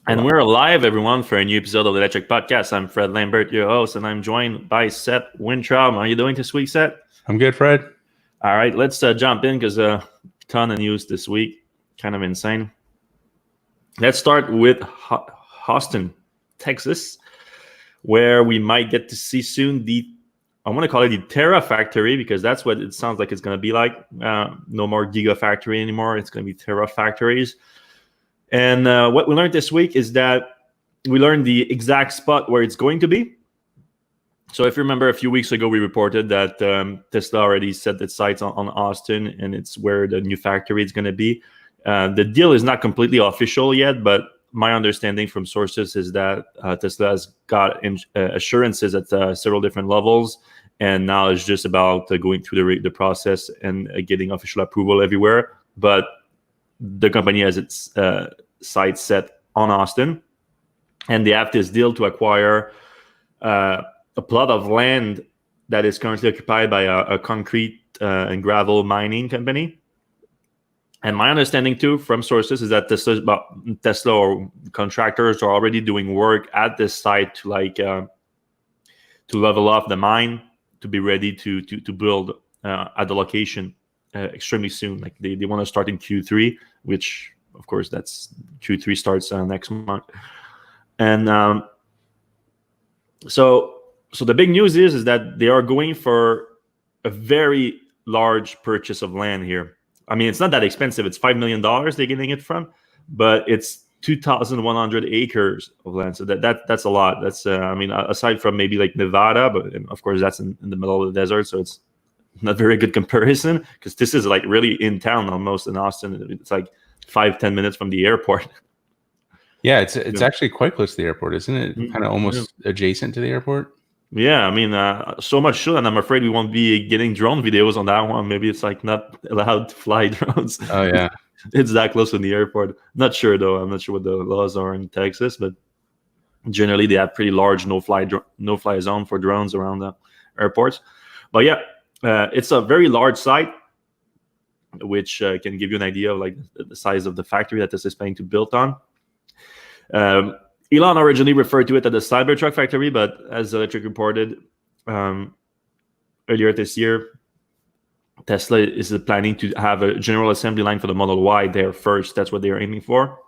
And we're live, everyone, for a new episode of the Electrek Podcast. I'm Fred Lambert, your host, and I'm joined by Seth Wintraub. How are you doing this week, Seth? I'm good, Fred. All right, let's jump in because a ton of news this week. Kind of insane. Let's start with Austin, Texas, where we might get to see soon I want to call it the Terafactory because that's what it sounds like it's going to be like. No more Gigafactory anymore. It's going to be Terafactories. And what we learned this week is that we learned the exact spot where it's going to be. So if you remember a few weeks ago, we reported that Tesla already set its sights on Austin, and it's where the new factory is going to be. The deal is not completely official yet, but my understanding from sources is that Tesla has got assurances at several different levels, and now it's just about going through the process and getting official approval everywhere. But the company has its sights set on Austin, and they have this deal to acquire a plot of land that is currently occupied by a concrete and gravel mining company. And my understanding too from sources is that Tesla or contractors are already doing work at this site to level up the mine to be ready to build at the location extremely soon. Like they want to start in Q3, which of course that's Q3 starts next month. And so the big news is that they are going for a very large purchase of land here. I mean, it's not that expensive. It's $5 million they're getting it from, but it's 2,100 acres of land. So that's a lot. That's I mean, aside from maybe like Nevada, but of course that's in the middle of the desert, so it's not very good comparison because this is like really in town almost in Austin. It's like 5-10 minutes from the airport. Yeah, it's actually quite close to the airport, isn't it? Kind of almost adjacent to the airport. Yeah, I mean, so much so, and I'm afraid we won't be getting drone videos on that one. Maybe it's like not allowed to fly drones. Oh yeah, it's that close to the airport. Not sure though. I'm not sure what the laws are in Texas, but generally they have pretty large no-fly zone for drones around the airports. But yeah, it's a very large site, which can give you an idea of like the size of the factory that this is planning to build on. Elon originally referred to it as the Cybertruck factory, but as Electrek reported earlier this year, Tesla is planning to have a general assembly line for the Model Y there first. That's what they are aiming for.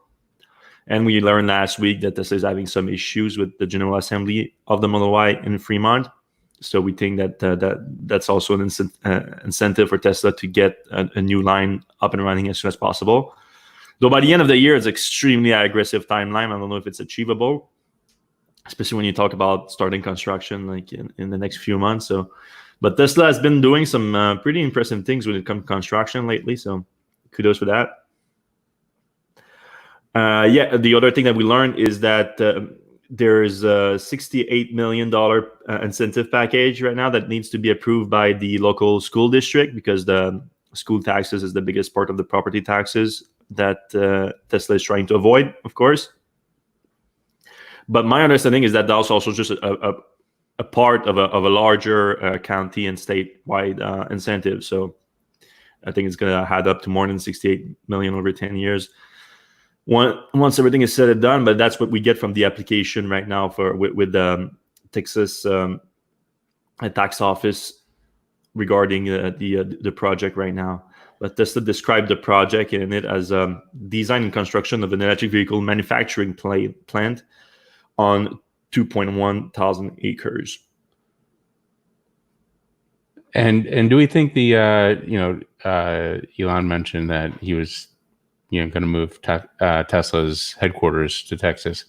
And we learned last week that Tesla is having some issues with the general assembly of the Model Y in Fremont. So we think that's also an incentive for Tesla to get a new line up and running as soon as possible. Though by the end of the year, it's extremely aggressive timeline. I don't know if it's achievable, especially when you talk about starting construction like in the next few months. So, but Tesla has been doing some pretty impressive things when it comes to construction lately. So kudos for that. Yeah, the other thing that we learned is that there's a $68 million incentive package right now that needs to be approved by the local school district because the school taxes is the biggest part of the property taxes that Tesla is trying to avoid, of course. But my understanding is that that's also just a part of a larger county and statewide incentive. So I think it's going to add up to more than 68 million over 10 years. Once everything is said and done, but that's what we get from the application right now with the Texas tax office regarding the project right now. But Tesla described the project in it as design and construction of an electric vehicle manufacturing plant on 2.1 thousand acres. And do we think Elon mentioned that he was going to move Tesla's headquarters to Texas?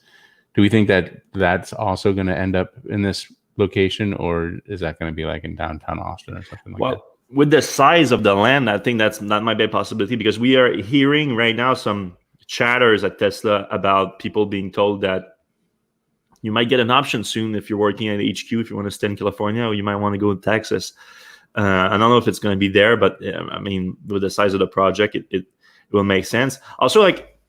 Do we think that that's also going to end up in this location, or is that going to be like in downtown Austin or something like that? With the size of the land, I think that might be a possibility because we are hearing right now some chatters at Tesla about people being told that you might get an option soon if you're working at HQ, if you want to stay in California, or you might want to go to Texas. I don't know if it's going to be there, but I mean, with the size of the project, it will make sense. Also, like,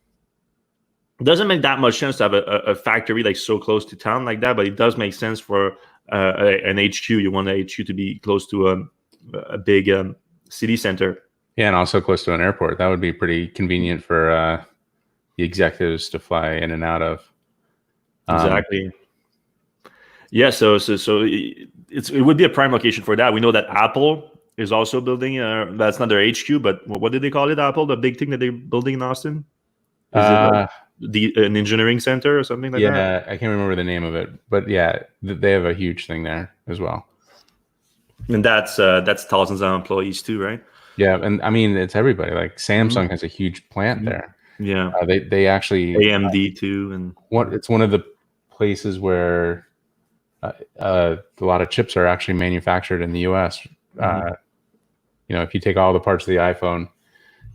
it doesn't make that much sense to have a factory like so close to town like that, but it does make sense for an HQ. You want the HQ to be close to a big city center. Yeah, and also close to an airport. That would be pretty convenient for the executives to fly in and out of. Exactly. Yeah. So it would be a prime location for that. We know that Apple is also building. That's not their HQ, but what did they call it? Apple, the big thing that they're building in Austin. Is it like an engineering center or something like that? Yeah, I can't remember the name of it, but yeah, they have a huge thing there as well. And that's thousands of employees too, right? Yeah, and I mean it's everybody. Like Samsung has a huge plant there. Yeah, they actually AMD too, and it's one of the places where a lot of chips are actually manufactured in the U.S. If you take all the parts of the iPhone,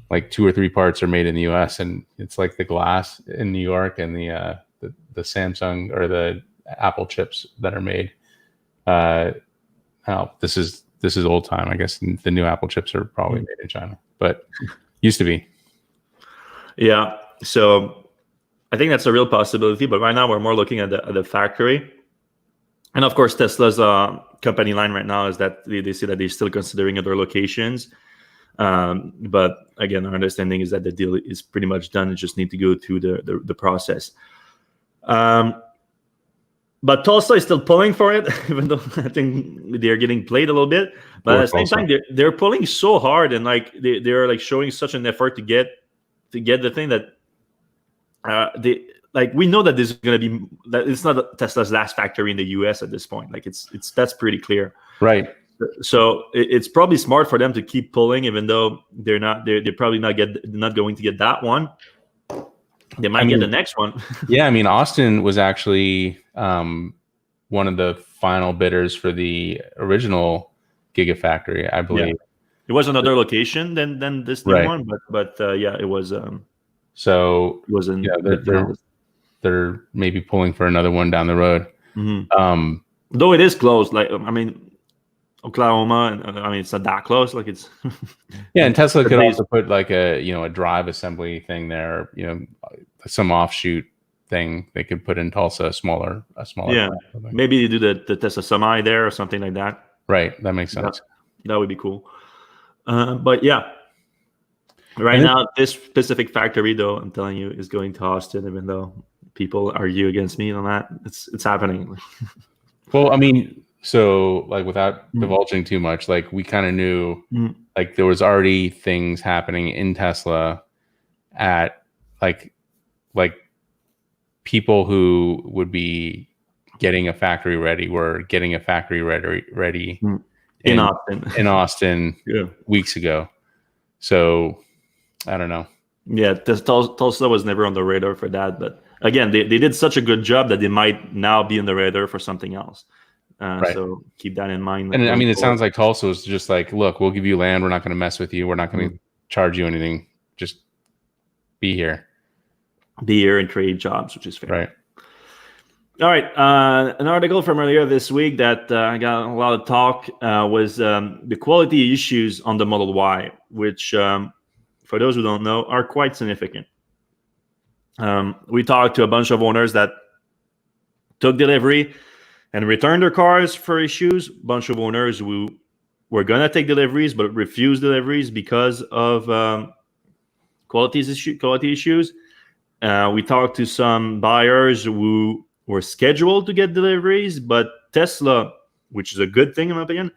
like 2 or 3 parts are made in the U.S. and it's like the glass in New York and the Samsung or the Apple chips that are made. This is old time. I guess the new Apple chips are probably made in China, but used to be. Yeah. So I think that's a real possibility. But right now we're more looking at the factory. And of course, Tesla's company line right now is that they say that they're still considering other locations. But again, our understanding is that the deal is pretty much done. It just need to go through the process. But Tulsa is still pulling for it, even though I think they're getting played a little bit. But at the same time, they're pulling so hard, and like they're like showing such an effort to get the thing that we know that this is going to be that it's not Tesla's last factory in the U.S. at this point. Like it's that's pretty clear, right? So it's probably smart for them to keep pulling, even though they're probably not going to get that one. They might get the next one. Yeah, I mean, Austin was actually one of the final bidders for the original Gigafactory, I believe. Yeah. It was another location than this new one, but yeah, it was. So it wasn't. Yeah, they're maybe pulling for another one down the road. Mm-hmm. Though it is close, like I mean, Oklahoma, and I mean it's not that close. Like it's. Yeah, and Tesla could also put like a drive assembly thing there. Some offshoot thing they could put in Tulsa, a smaller. Yeah, maybe you do the Tesla Semi there or something like that. Right, that makes sense. That would be cool. But yeah, right now this specific factory, though, I'm telling you, is going to Austin. Even though people argue against me on that, it's happening. Well, I mean, so like without divulging too much, like we kind of knew, like there was already things happening in Tesla at like people who would be getting a factory ready were getting a factory ready in Austin weeks ago. So I don't know. Yeah, Tulsa was never on the radar for that, but again, they did such a good job that they might now be on the radar for something else. So keep that in mind. And I mean, it sounds like Tulsa was just like, look, we'll give you land. We're not going to mess with you. We're not going to charge you anything. Just be here. Be here and create jobs, which is fair. Right. All right. An article from earlier this week that got a lot of talk was the quality issues on the Model Y, which, for those who don't know, are quite significant. We talked to a bunch of owners that took delivery and returned their cars for issues. A bunch of owners who were going to take deliveries but refused deliveries because of quality issues. We talked to some buyers who were scheduled to get deliveries, but Tesla, which is a good thing in my opinion,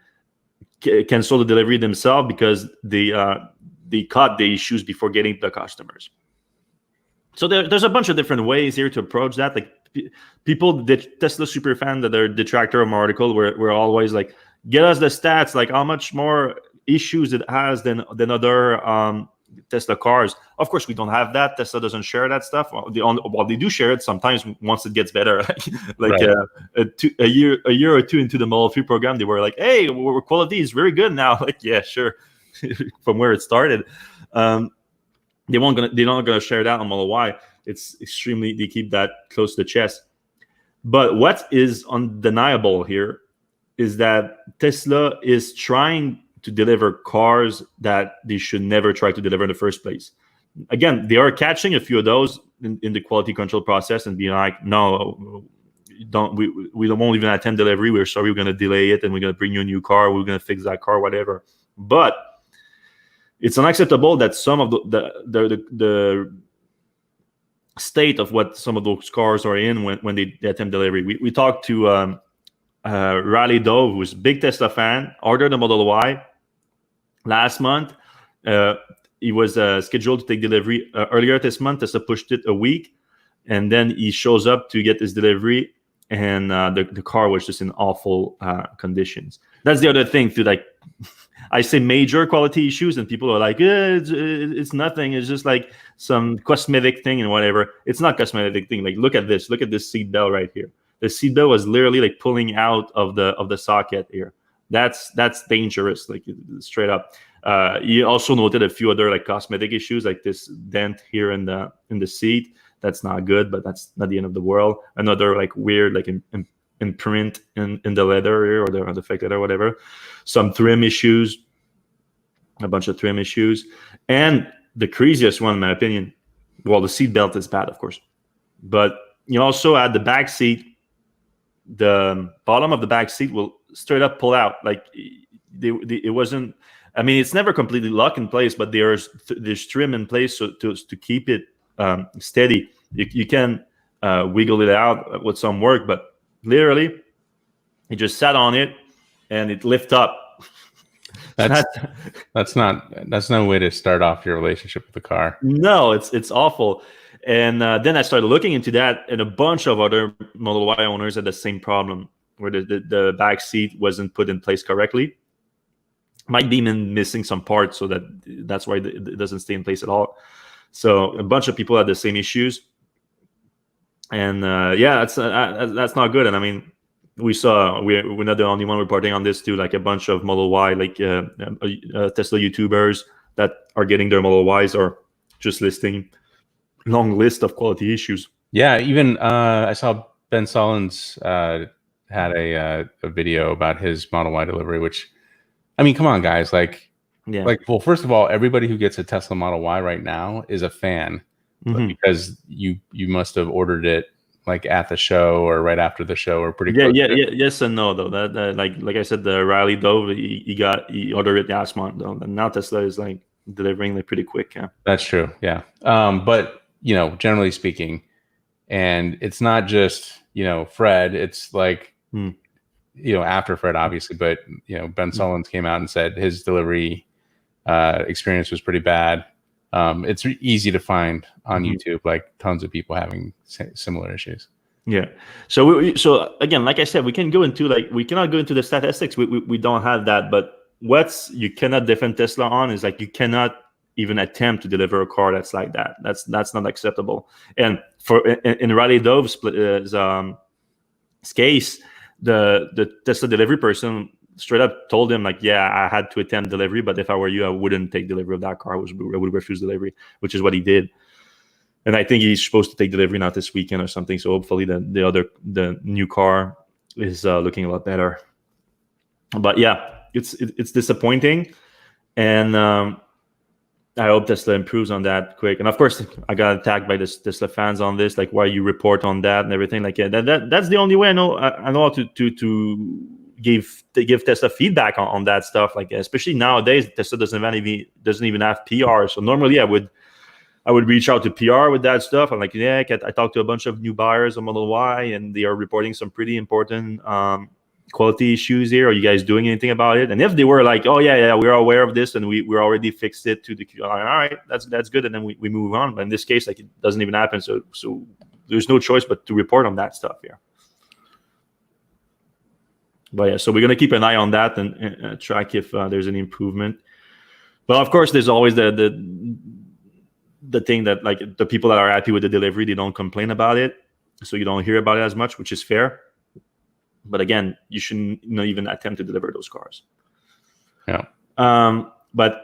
canceled the delivery themselves because they caught the issues before getting to the customers. So there's a bunch of different ways here to approach that. Like people, the Tesla super fan that are detractor of my article, were always like, get us the stats, like how much more issues it has than other Tesla cars. Of course, we don't have that. Tesla doesn't share that stuff. They do share it sometimes once it gets better. A year or two into the Model 3 program, they were like, "Hey, our quality is very good now." Like, yeah, sure. From where it started, they're not gonna share that on Model Y. It's extremely, they keep that close to the chest. But what is undeniable here is that Tesla is trying to deliver cars that they should never try to deliver in the first place. Again, they are catching a few of those in the quality control process and being like, no, we won't even attend delivery. We're sorry, we're going to delay it and we're going to bring you a new car. We're going to fix that car, whatever. But it's unacceptable that some of the state of what some of those cars are in when they attempt delivery. We talked to Raleigh Dove, who's a big Tesla fan, ordered a Model Y last month. He was scheduled to take delivery earlier this month. Tesla pushed it a week, and then he shows up to get his delivery, and the car was just in awful conditions. That's the other thing too. Like, I say major quality issues, and people are like, it's nothing. It's just like some cosmetic thing and whatever. It's not cosmetic thing. Like, look at this. Look at this seat belt right here. The seat belt was literally like pulling out of the socket here. That's dangerous, like straight up. You also noted a few other like cosmetic issues, like this dent here in the seat. That's not good, but that's not the end of the world. Another like weird like imprint in the leather here, or the fake leather, or whatever. Some trim issues, a bunch of trim issues, and the craziest one, in my opinion. Well, the seat belt is bad, of course, but you also add the back seat. The bottom of the back seat will straight up pull out. Like it wasn't. I mean, it's never completely locked in place, but there's trim in place to keep it steady. You can wiggle it out with some work, but literally, it just sat on it and it lift up. That's no way to start off your relationship with the car. No, it's awful. And then I started looking into that, and a bunch of other Model Y owners had the same problem, where the back seat wasn't put in place correctly. Might be missing some parts, so that's why it doesn't stay in place at all. So a bunch of people had the same issues, and that's not good. And I mean, we're not the only one reporting on this too. Like a bunch of Model Y, like Tesla YouTubers that are getting their Model Ys or just listing long list of quality issues. Yeah, even I saw Ben Sullins had a video about his Model Y delivery, which, I mean, come on, guys. Well, first of all, everybody who gets a Tesla Model Y right now is a fan, because you must have ordered it like at the show or right after the show or pretty close. Yes and no though. That like I said, the Riley Dove he ordered it last month though, and now Tesla is like delivering like pretty quick. Yeah, that's true. Yeah, but generally speaking, and it's not just Fred. It's like after Fred, obviously, but Ben Sullins came out and said his delivery experience was pretty bad. It's easy to find on YouTube, like tons of people having similar issues. Yeah. So so again, like I said, we cannot go into the statistics. We don't have that. But what's you cannot defend Tesla on is like you cannot even attempt to deliver a car that's like that. That's not acceptable. And in Riley Dove's case, the Tesla delivery person straight up told him like, yeah, I had to attempt delivery, but if I were you, I wouldn't take delivery of that car. I would refuse delivery, which is what he did. And I think he's supposed to take delivery not this weekend or something. So hopefully the new car is looking a lot better. But yeah, it's disappointing, and I hope Tesla improves on that quick. And of course, I got attacked by this Tesla fans on this, like why you report on that and everything. Like that's the only way I know how to give Tesla feedback on that stuff. Like especially nowadays, Tesla doesn't even have PR. So normally I would reach out to PR with that stuff. I'm like, yeah, I talked to a bunch of new buyers on Model Y, and they are reporting some pretty important quality issues here. Are you guys doing anything about it? And if they were like, oh yeah, we're aware of this and we're already fixed it to the all right, that's good, and then we move on. But in this case, like it doesn't even happen. So there's no choice but to report on that stuff here. But yeah, so we're gonna keep an eye on that and track if there's any improvement. But of course, there's always the thing that like the people that are happy with the delivery, they don't complain about it, so you don't hear about it as much, which is fair. But again, you shouldn't even attempt to deliver those cars. Yeah. But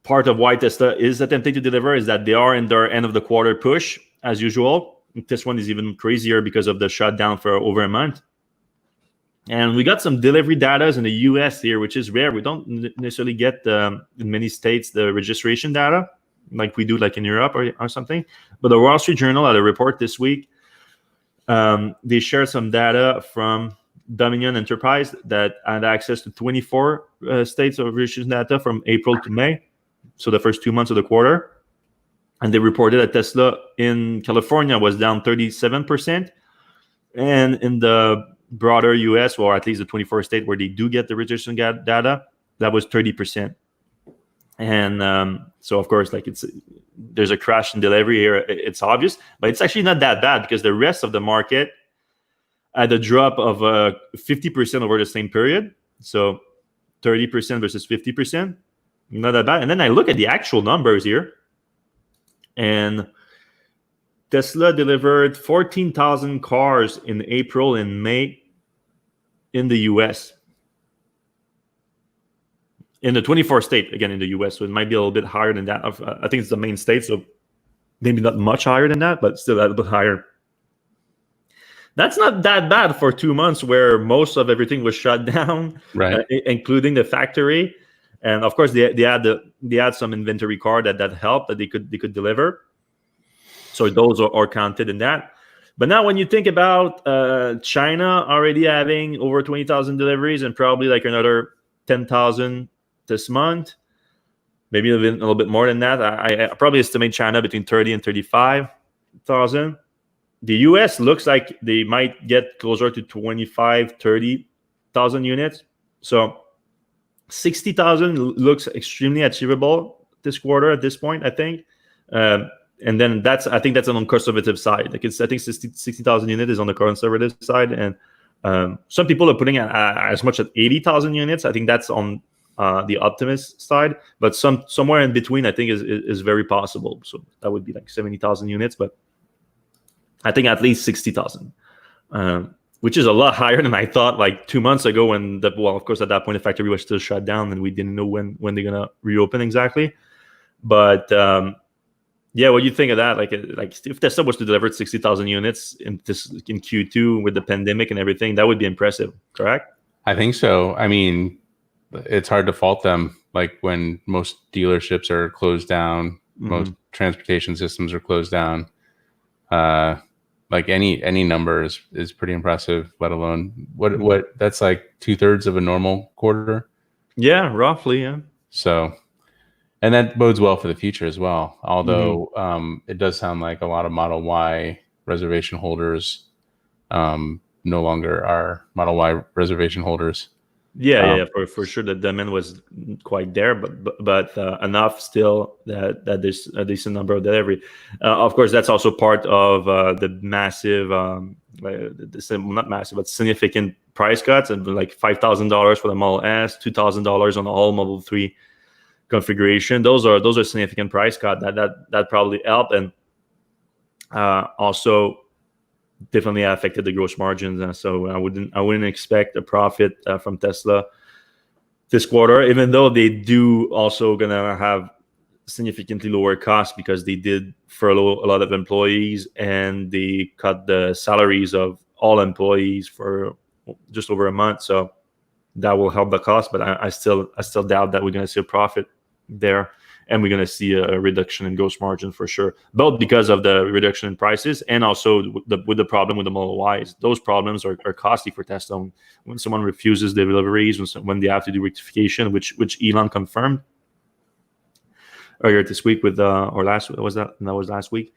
part of why Tesla is attempting to deliver is that they are in their end of the quarter push as usual. This one is even crazier because of the shutdown for over a month. And we got some delivery data in the US here, which is rare. We don't necessarily get in many states the registration data like we do like in Europe or something. But the Wall Street Journal had a report this week. They shared some data from Dominion Enterprise that had access to 24 states of registration data from April to May, so the first 2 months of the quarter. and they reported that Tesla in California was down 37%, and in the broader US, or at least the 24th state where they do get the registration data, that was 30%. And so of course, like there's a crash in delivery here. It's obvious, but it's actually not that bad because the rest of the market had a drop of 50% over the same period. So 30% versus 50%, not that bad. And then I look at the actual numbers here, and Tesla delivered 14,000 cars in April and May in the US. In the 24th state, again, in the US. So it might be a little bit higher than that. I think it's the main state, so maybe not much higher than that, but still a little bit higher. That's not that bad for 2 months where most of everything was shut down, right? Including the factory. And of course, they had some inventory car that helped, that they could deliver. So those are counted in that. But now when you think about China already having over 20,000 deliveries and probably like another 10,000 this month, maybe a little bit more than that. I probably estimate China between 30 and 35,000. The US looks like they might get closer to 25, 30,000 units. So 60,000 looks extremely achievable this quarter at this point, I think. And then I think that's on the conservative side. Like I think 60,000 units is on the conservative side. And some people are putting as much as 80,000 units. I think that's on the optimist side. But somewhere in between, I think is very possible. So that would be like 70,000 units. But I think at least 60,000, which is a lot higher than I thought like 2 months ago when, of course, at that point, the factory was still shut down and we didn't know when they're going to reopen exactly. But yeah, what do you think of that? Like if Tesla was to deliver 60,000 units in Q2 with the pandemic and everything, that would be impressive, correct? I think so. I mean, it's hard to fault them. Like when most dealerships are closed down, most transportation systems are closed down. Like any number is pretty impressive, let alone what that's like 2/3 of a normal quarter. Yeah, roughly. Yeah. So, and that bodes well for the future as well. Although it does sound like a lot of Model Y reservation holders no longer are Model Y reservation holders. Yeah, for sure. The demand was quite there, but enough still that there's a decent number of delivery. Of course, that's also part of the massive, not massive, but significant price cuts, and like $5,000 for the Model S, $2,000 on the all Model 3 configuration. Those are significant price cut that probably helped, and also definitely affected the gross margins. And so I wouldn't expect a profit from Tesla this quarter, even though they do also gonna have significantly lower costs because they did furlough a lot of employees and they cut the salaries of all employees for just over a month. So that will help the cost, but I still doubt that we're gonna see a profit there. And we're going to see a reduction in gross margin for sure, both because of the reduction in prices and also with the problem with the Model Ys. Those problems are costly for Tesla. When someone refuses the deliveries, when they have to do rectification, which Elon confirmed earlier this week with or last week.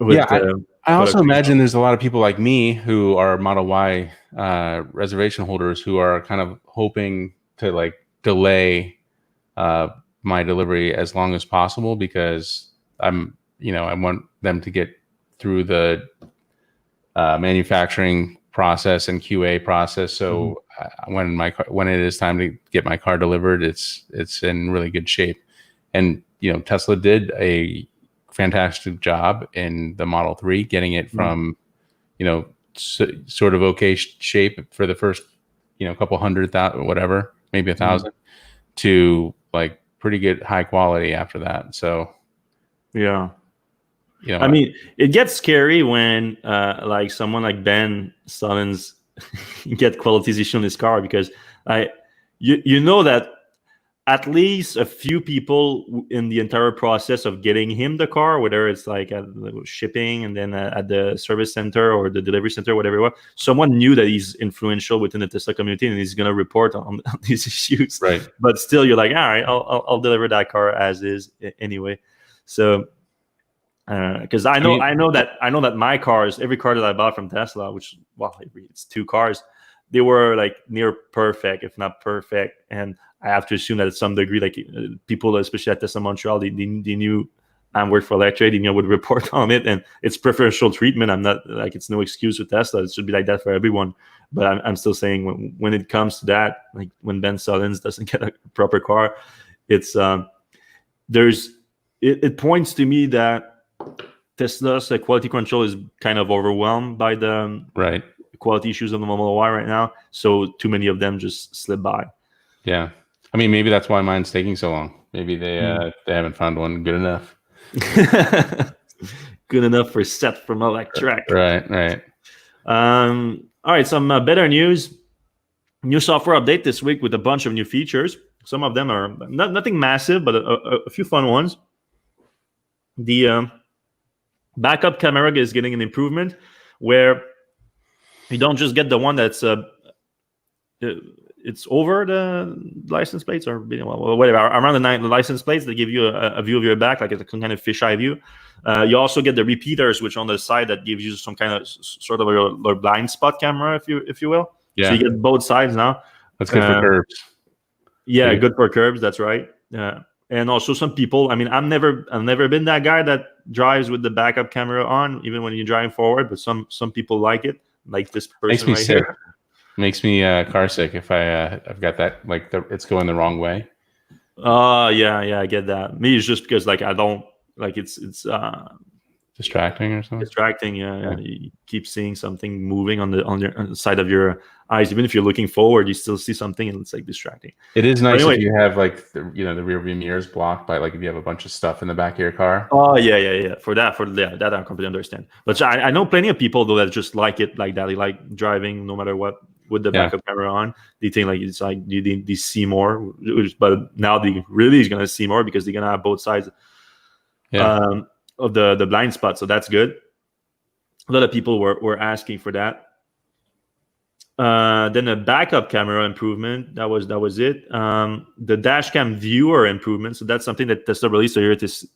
I also imagine there's a lot of people like me who are Model Y reservation holders who are kind of hoping to like delay my delivery as long as possible because I want them to get through the manufacturing process and QA process. So when it is time to get my car delivered, it's in really good shape. And Tesla did a fantastic job in the Model 3, getting it from sort of okay shape for the first couple 100,000, whatever, maybe 1,000, to like pretty good high quality after that. So yeah, I mean, it gets scary when like someone like Ben Sullins get qualities on his car, because you know that at least a few people in the entire process of getting him the car, whether it's like at the shipping and then at the service center or the delivery center, whatever it was, someone knew that he's influential within the Tesla community and he's going to report on these issues. Right. But still, you're like, all right, I'll deliver that car as is anyway. So because I know that my cars, every car that I bought from Tesla, which it's 2 cars, they were like near perfect, if not perfect. And I have to assume that at some degree, like people, especially at Tesla Montreal, they knew I worked for Electrek, they would report on it, and it's preferential treatment. I'm not like, it's no excuse with Tesla. It should be like that for everyone. But I'm still saying when it comes to that, like when Ben Sullins doesn't get a proper car, it's it points to me that Tesla's quality control is kind of overwhelmed by the quality issues on the Model Y right now. So too many of them just slip by. Yeah. I mean, maybe that's why mine's taking so long. Maybe they haven't found one good enough. Good enough for Seth from Electrek. Right. All right, some better news. New software update this week with a bunch of new features. Some of them are nothing massive, but a few fun ones. The backup camera is getting an improvement where you don't just get the one that's it's over the license plates or whatever, around the license plates. They give you a view of your back, like a kind of fisheye view. You also get the repeaters, which on the side that gives you some kind of sort of a blind spot camera, if you will. Yeah. So you get both sides now. That's good for curbs. Yeah, good for curbs. That's right. And also some people. I mean, I've never been that guy that drives with the backup camera on, even when you're driving forward. But some people like it, like this person Makes me right sick. here. Makes me car sick if I've got that, like it's going the wrong way. Yeah, I get that. Me, it's just because like I don't like it's distracting or something. Distracting, yeah. You keep seeing something moving on the side of your eyes. Even if you're looking forward, you still see something, and it's like distracting. It is nice if you have like the rear view mirrors blocked by, like, if you have a bunch of stuff in the back of your car. Oh yeah. For that I completely understand. But I know plenty of people though that just like it like that. They like driving no matter what with the backup camera on. They think like it's like they see more, but now they really is gonna see more because they're gonna have both sides. Of the blind spot, so that's good. A lot of people were asking for that. Then a backup camera improvement. That was it. The Dashcam viewer improvement. So that's something that Tesla released earlier this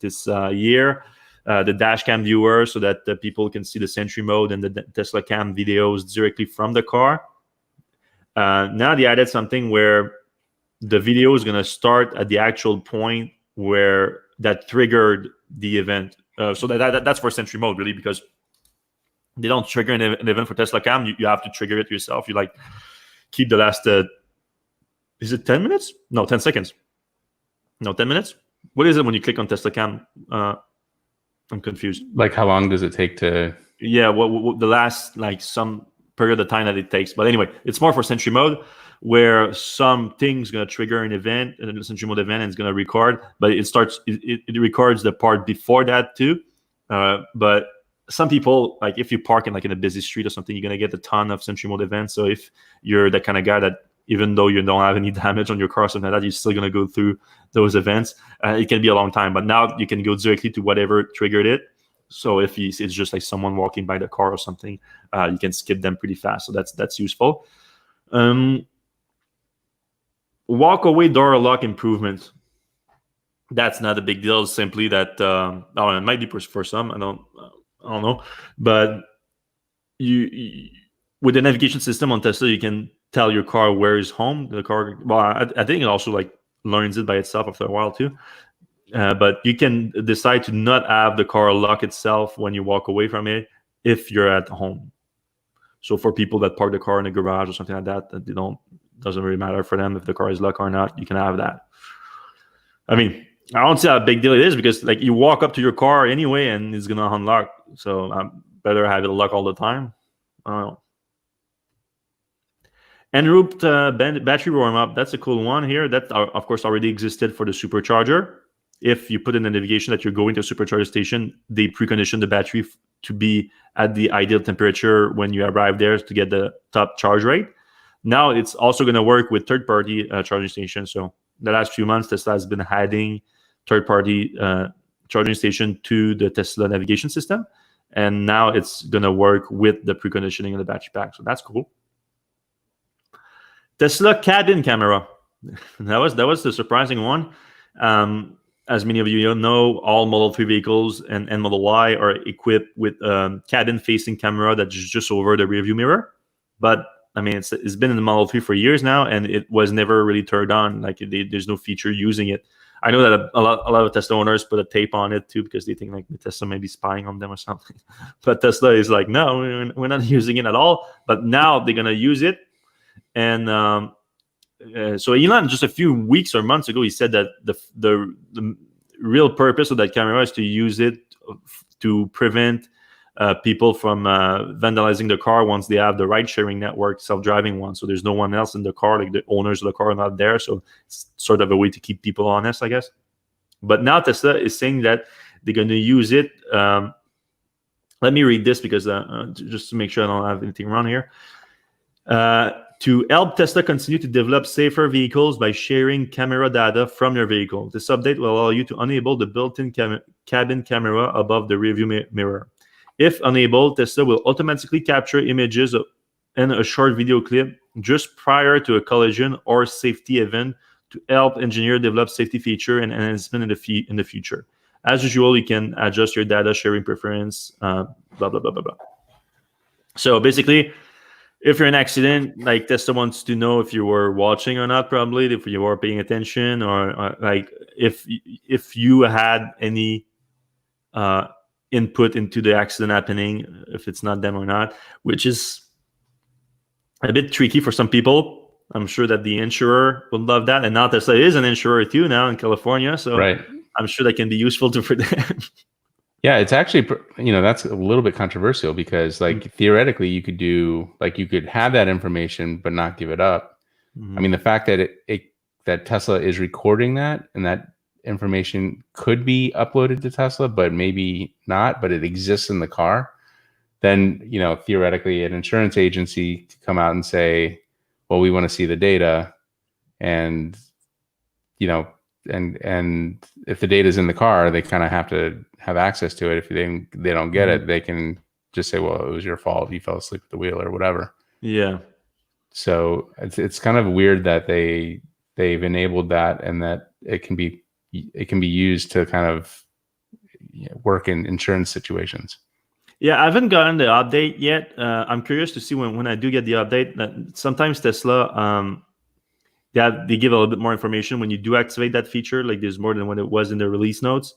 year. The Dashcam viewer, so that the people can see the Sentry mode and the Tesla Cam videos directly from the car. Now they added something where the video is going to start at the actual point where that triggered the event. So that's for Sentry mode, really, because they don't trigger an event for Tesla Cam. You have to trigger it yourself. You like keep the last, is it 10 minutes? No, 10 seconds. No, 10 minutes? What is it when you click on Tesla Cam? I'm confused. Like, how long does it take to? Yeah, what the last, like, some period of time that it takes. But anyway, it's more for Sentry mode, where something's going to trigger an event, a Sentry mode event, and it's going to record, but it records the part before that too. But some people, like if you park in a busy street or something, you're going to get a ton of Sentry mode events. So if you're that kind of guy that even though you don't have any damage on your car or something like that, you're still going to go through those events. It can be a long time, but now you can go directly to whatever triggered it. So if it's just like someone walking by the car or something, you can skip them pretty fast. So that's useful. Walk away door lock improvement. That's not a big deal. It's simply that it might be for some. I don't know. But you with the navigation system on Tesla, you can tell your car where is home. The car. Well, I think it also like learns it by itself after a while too. But you can decide to not have the car lock itself when you walk away from it if you're at home. So for people that park the car in a garage or something like that, doesn't really matter for them if the car is locked or not. You can have that. I mean, I don't see how big deal it is because like you walk up to your car anyway and it's gonna unlock. So I better have it locked all the time. I don't know. En route battery warm up. That's a cool one here. That of course already existed for the supercharger. If you put in the navigation that you're going to a supercharger station, they precondition the battery to be at the ideal temperature when you arrive there to get the top charge rate. Now it's also going to work with third-party charging stations. So the last few months, Tesla has been adding third-party charging station to the Tesla navigation system, and now it's going to work with the preconditioning of the battery pack. So that's cool. Tesla cabin camera. That was the surprising one. as many of you know, all Model 3 vehicles and Model Y are equipped with cabin-facing camera that's just over the rearview mirror. But I mean, it's been in the Model 3 for years now, and it was never really turned on. Like there's no feature using it. I know that a lot of Tesla owners put a tape on it too because they think like Tesla may be spying on them or something. But Tesla is like, no, we're not using it at all. But now they're gonna use it, and so Elon, just a few weeks or months ago, he said that the real purpose of that camera is to use it to prevent people from vandalizing the car once they have the ride-sharing network, self-driving one. So there's no one else in the car, like the owners of the car are not there. So it's sort of a way to keep people honest, I guess. But now Tesla is saying that they're going to use it. Let me read this because just to make sure I don't have anything wrong here. To help Tesla continue to develop safer vehicles by sharing camera data from your vehicle. This update will allow you to enable the built-in cabin camera above the rearview mirror. If enabled, Tesla will automatically capture images and a short video clip just prior to a collision or safety event to help engineers develop safety feature and enhancement in the future. As usual, you can adjust your data sharing preference, blah, blah, blah, blah, blah. So basically, if you're in an accident, like Tesla wants to know if you were watching or not, probably if you were paying attention, or like if you had any input into the accident happening, if it's not them or not, which is a bit tricky for some people. I'm sure that the insurer would love that, and now Tesla is an insurer too now in California, so right. I'm sure that can be useful for them. Yeah, it's actually, that's a little bit controversial because theoretically you could have that information but not give it up. I mean, the fact that that Tesla is recording that and that information could be uploaded to Tesla, but maybe not, but it exists in the car, then, theoretically an insurance agency could come out and say, well, we want to see the data, and, and if the data is in the car, they kind of have to have access to it. If they don't get it, they can just say, well, it was your fault. You fell asleep at the wheel or whatever. Yeah. So it's kind of weird that they've enabled that, and that it can be used to kind of work in insurance situations. Yeah, I haven't gotten the update yet. I'm curious to see when I do get the update. That sometimes Tesla, they give a little bit more information when you do activate that feature. Like there's more than what it was in the release notes.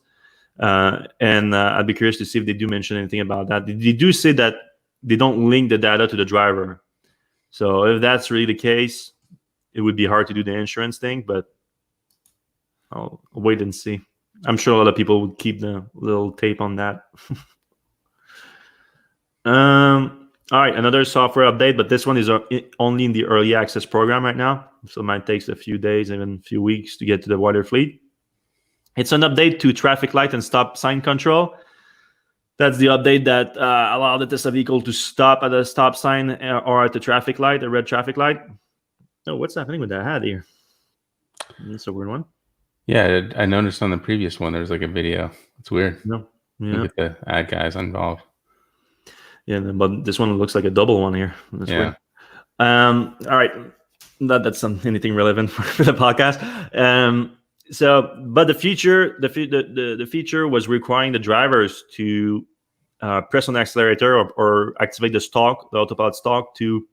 And I'd be curious to see if they do mention anything about that. They do say that they don't link the data to the driver. So if that's really the case, it would be hard to do the insurance thing, but I'll wait and see. I'm sure a lot of people would keep the little tape on that. All right, another software update, but this one is only in the early access program right now. So it might take a few days, even a few weeks to get to the wider fleet. It's an update to traffic light and stop sign control. That's the update that allowed the Tesla vehicle to stop at a stop sign or at the traffic light, a red traffic light. Oh, what's happening with that hat here? That's a weird one. Yeah, I noticed on the previous one, there's like a video. It's weird. No, yeah. With the ad guys involved. Yeah, but this one looks like a double one here. That's weird. All right. Not that's anything relevant for the podcast. But the feature was requiring the drivers to press on the accelerator or activate the autopilot stalk to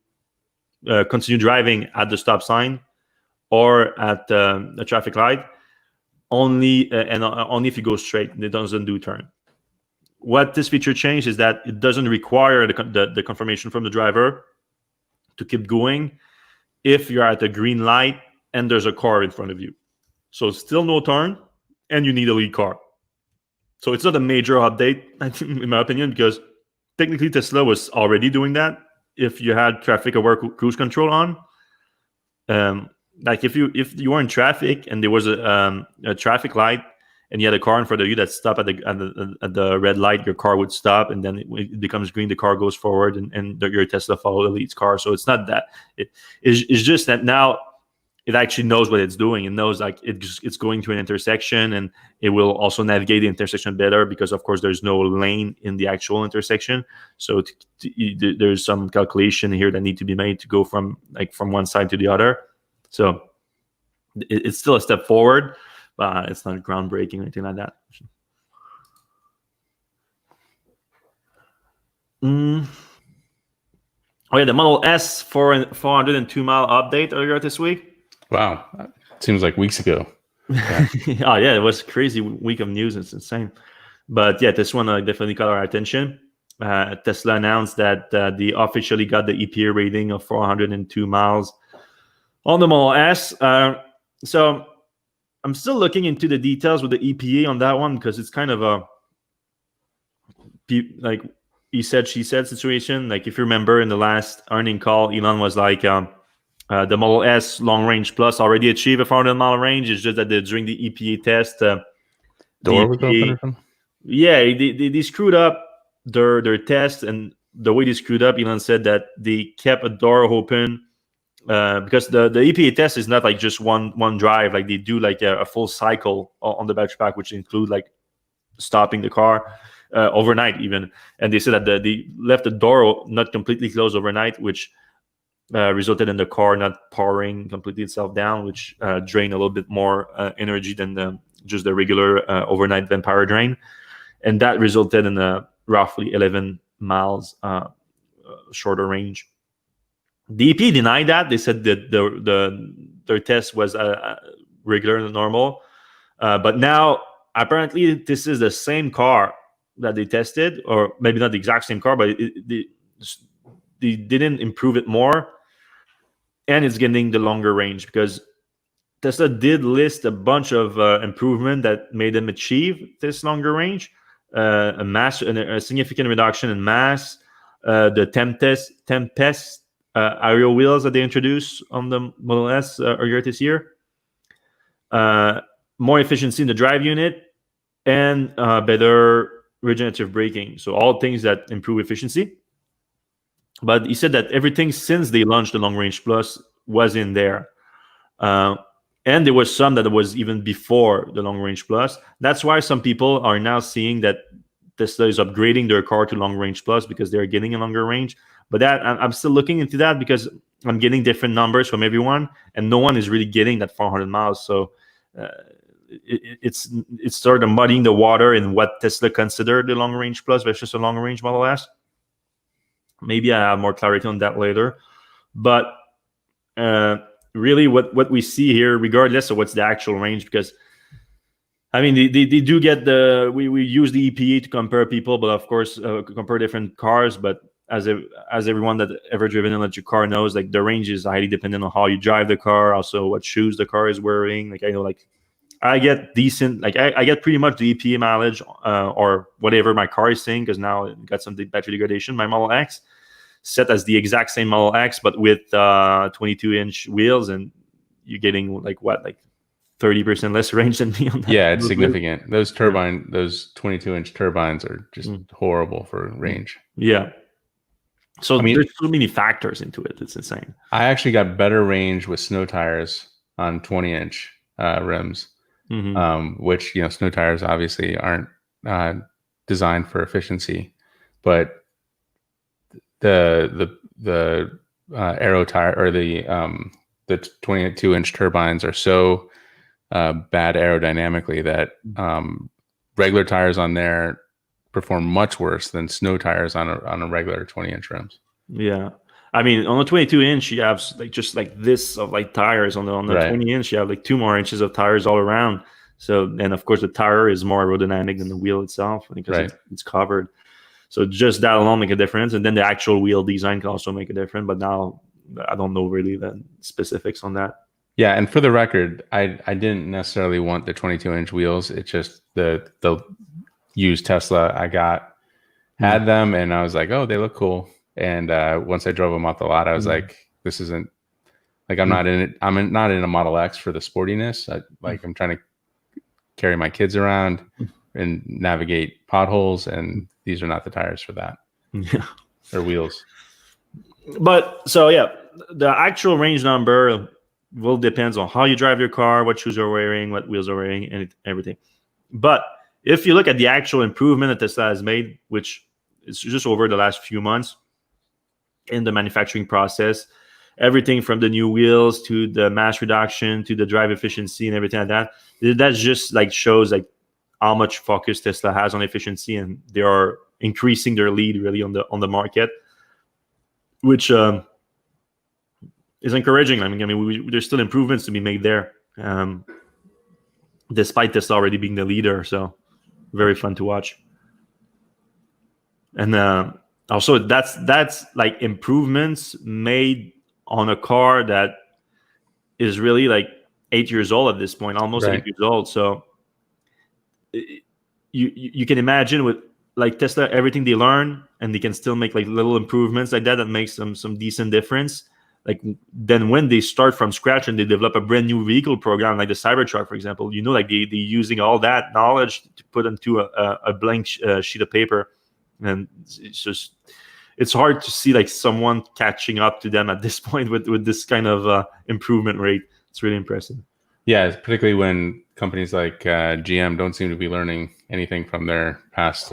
continue driving at the stop sign or at the traffic light. Only if you go straight. It doesn't do turn. What this feature changed is that it doesn't require the confirmation from the driver to keep going if you're at a green light and there's a car in front of you. So still no turn, and you need a lead car. So it's not a major update, I think, in my opinion, because technically Tesla was already doing that. If you had traffic aware cruise control on, like if you were in traffic and there was a traffic light and you had a car in front of you that stopped at the red light, your car would stop, and then it becomes green. The car goes forward, and your Tesla follow the lead's car. So it's not that. It's just that now it actually knows what it's doing. It knows like it's going to an intersection, and it will also navigate the intersection better because, of course, there's no lane in the actual intersection. So there's some calculation here that need to be made to go from one side to the other. So it's still a step forward. but it's not groundbreaking or anything like that. Oh yeah, the Model S for a 402-mile update earlier this week. Wow, it seems like weeks ago. Yeah. Oh yeah, it was a crazy week of news. It's insane. But yeah, this one definitely caught our attention. Tesla announced that they officially got the EPA rating of 402 miles on the Model S. So I'm still looking into the details with the EPA on that one because it's kind of a like he said, she said situation. Like if you remember in the last earning call, Elon was like, the Model S long range plus already achieved a 400-mile range. It's just that during the EPA test, Door was open or something? Yeah, they screwed up their test, and the way they screwed up, Elon said that they kept a door open because the EPA test is not like just one drive. Like they do like a full cycle on the battery pack, which include like stopping the car overnight even. And they said that they left the door not completely closed overnight, which resulted in the car not powering completely itself down, which drained a little bit more energy than just the regular overnight power drain. And that resulted in a roughly 11 miles shorter range. The EP denied that. They said that their test was regular and normal. But now, apparently, this is the same car that they tested, or maybe not the exact same car, but they didn't improve it more. And it's getting the longer range because Tesla did list a bunch of improvement that made them achieve this longer range. A significant reduction in mass, the Tempest aerial wheels that they introduced on the Model S earlier this year, more efficiency in the drive unit, and better regenerative braking. So all things that improve efficiency. But he said that everything since they launched the Long Range Plus was in there. And there was some that was even before the Long Range Plus. That's why some people are now seeing that Tesla is upgrading their car to Long Range Plus because they're getting a longer range. But that I'm still looking into that because I'm getting different numbers from everyone, and no one is really getting that 400 miles. So it's sort of muddying the water in what Tesla considered the Long Range Plus versus a Long Range Model S. Maybe I have more clarity on that later. But really what we see here, regardless of what's the actual range, because I mean they do get we use the EPA to compare people, but of course compare different cars. But as everyone that ever driven an electric car knows, like the range is highly dependent on how you drive the car, also what shoes the car is wearing. Like I know, like I get decent, like I get pretty much the EPA mileage or whatever my car is saying, because now it got some battery degradation. My Model X set as the exact same Model X, but with 22-inch wheels, and you're getting like 30% less range than me on that. Yeah, it's significant. Those 22-inch turbines are just horrible for range. Yeah. So I mean, there's so many factors into it. It's insane. I actually got better range with snow tires on 20-inch rims, which snow tires obviously aren't designed for efficiency, but the aero tire or the 22-inch turbines are so bad aerodynamically that regular tires on there perform much worse than snow tires on a regular 20-inch rims. Yeah, I mean on the 22-inch you have just like this of like tires. On the 20-inch you have like 2 more inches of tires all around. So, and of course the tire is more aerodynamic than the wheel itself because it's covered. So just that alone make a difference, and then the actual wheel design can also make a difference. But now I don't know really the specifics on that. Yeah, and for the record, I didn't necessarily want the 22-inch wheels. It's just the used Tesla I got had them, and I was like, oh, they look cool. And once I drove them off the lot, I was like, this isn't like I'm not in it. I'm not in a Model X for the sportiness. I'm trying to carry my kids around and navigate potholes, and these are not the tires for that. Yeah, or wheels. But so yeah, the actual range number will depends on how you drive your car, what shoes you're wearing, what wheels are wearing, and everything. But if you look at the actual improvement that Tesla has made, which is just over the last few months in the manufacturing process, everything from the new wheels to the mass reduction to the drive efficiency and everything like that. That just like shows like how much focus Tesla has on efficiency, and they are increasing their lead really on the market, which is encouraging. I mean, there's still improvements to be made there, despite Tesla already being the leader. So very fun to watch. And also that's like improvements made on a car that is really like 8 years old at this point, almost 8 years old. So you can imagine with like Tesla, everything they learn, and they can still make like little improvements like that makes some decent difference. Like then when they start from scratch and they develop a brand new vehicle program, like the Cybertruck, for example, like they're using all that knowledge to put into a blank sheet of paper. And it's hard to see like someone catching up to them at this point with this kind of improvement rate. It's really impressive. Yeah, particularly when companies like GM don't seem to be learning anything from their past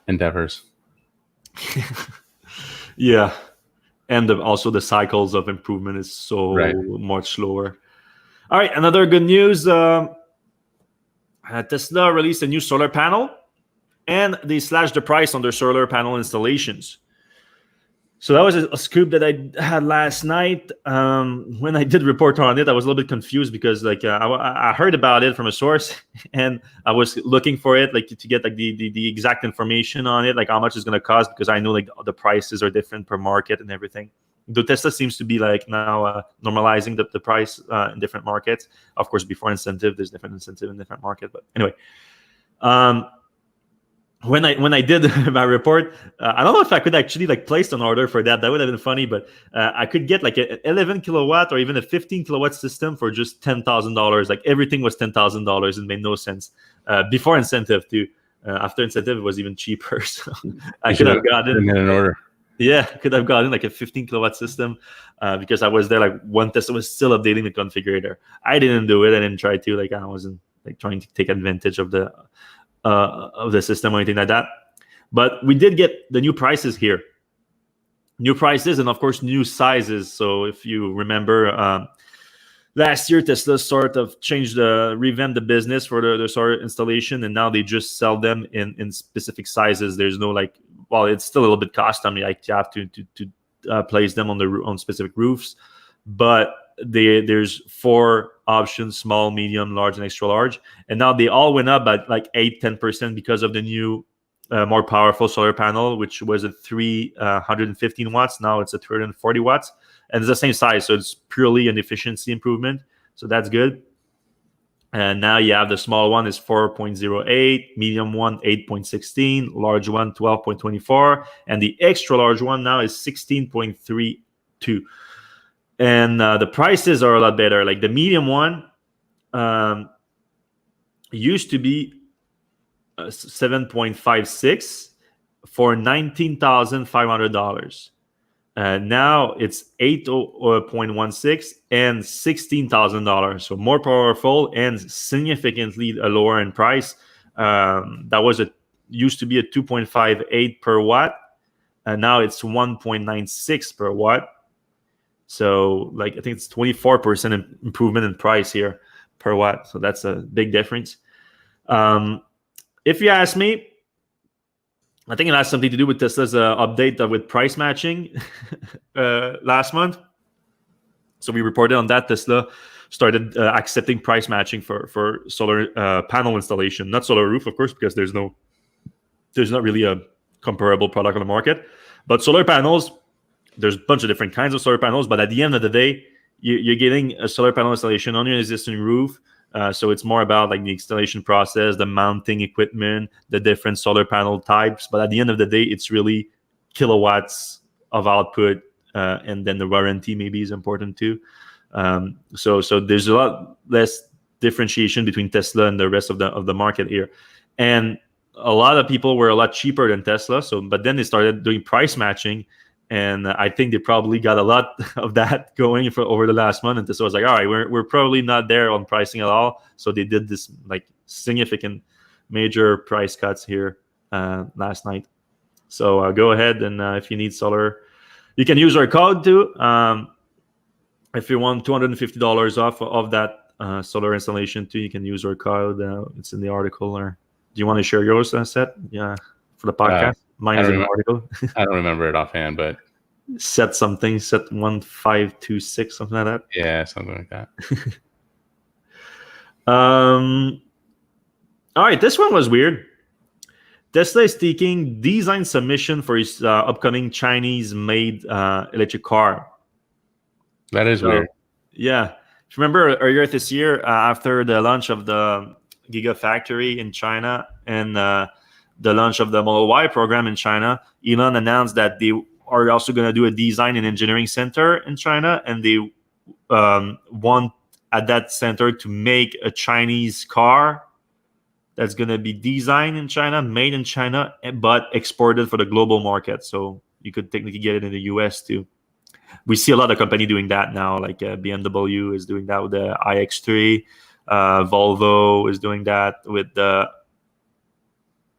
endeavors. Yeah. And also the cycles of improvement is so much slower. All right, another good news. Tesla released a new solar panel, and they slashed the price on their solar panel installations. So that was a scoop that I had last night. When I did report on it, I was a little bit confused because like I heard about it from a source, and I was looking for it like to get like the exact information on it, like how much it's going to cost, because I know like the prices are different per market and everything. Though Tesla seems to be like now normalizing the price in different markets. Of course, before incentive, there's different incentive in different market. But anyway, when I did my report, I don't know if I could actually like place an order for that. That would have been funny, but I could get like an 11 kilowatt or even a 15 kilowatt system for just $10,000. Like everything was $10,000. It made no sense before incentive too. After incentive, it was even cheaper. So I could have gotten an order. Yeah, could have gotten like a 15 kilowatt system because I was there like one Tesla was still updating the configurator. I didn't do it. I didn't try to. Like I wasn't like trying to take advantage of the system or anything like that. But we did get the new prices here. New prices and, of course, new sizes. So if you remember, last year, Tesla sort of revamped the business for the solar installation, and now they just sell them in specific sizes. There's no like, well, it's still a little bit costly. Like you have to place them on specific roofs, but there's 4 options: small, medium, large, and extra large. And now they all went up by like 8-10% because of the new more powerful solar panel, which was a 315 watts. Now it's a 340 watts, and it's the same size, so it's purely an efficiency improvement. So that's good. And now you have the small one is 4.08, medium one 8.16, large one 12.24, and the extra large one now is 16.32. And the prices are a lot better. Like the medium one used to be 7.56 for $19,500. Now it's 8.16 and $16,000. So more powerful and significantly lower in price. That used to be a 2.58 per watt, and now it's 1.96 per watt. So like I think it's 24% improvement in price here per watt. So that's a big difference. If you ask me, I think it has something to do with Tesla's update with price matching last month. So we reported on that. Tesla started accepting price matching for solar panel installation, not solar roof, of course, because there's not really a comparable product on the market. But solar panels, there's a bunch of different kinds of solar panels, but at the end of the day, you're getting a solar panel installation on your existing roof. So it's more about like the installation process, the mounting equipment, the different solar panel types. But at the end of the day, it's really kilowatts of output, and then the warranty maybe is important too. So there's a lot less differentiation between Tesla and the rest of the market here. And a lot of people were a lot cheaper than Tesla. But then they started doing price matching. And I think they probably got a lot of that going over the last month. And Tesla was like, all right, we're probably not there on pricing at all. So they did this like significant major price cuts here last night. So go ahead, and if you need solar, You can use our code too. If you want $250 off of that solar installation too, you can use our code. It's in the article. Or do you want to share yours, Seth? Yeah, for the podcast. Mine is in the article. I don't remember it offhand, but set 1526, something like that. Yeah, something like that. All right, this one was weird. Tesla is taking design submission for his upcoming Chinese-made electric car. That is weird. Yeah. If you remember earlier this year, after the launch of the Gigafactory in China and the launch of the Model Y program in China, Elon announced that they are also going to do a design and engineering center in China, and they want at that center to make a Chinese car that's going to be designed in China, made in China, but exported for the global market. So you could technically get it in the US too. We see a lot of company doing that now, like BMW is doing that with the iX3. Volvo is doing that with the,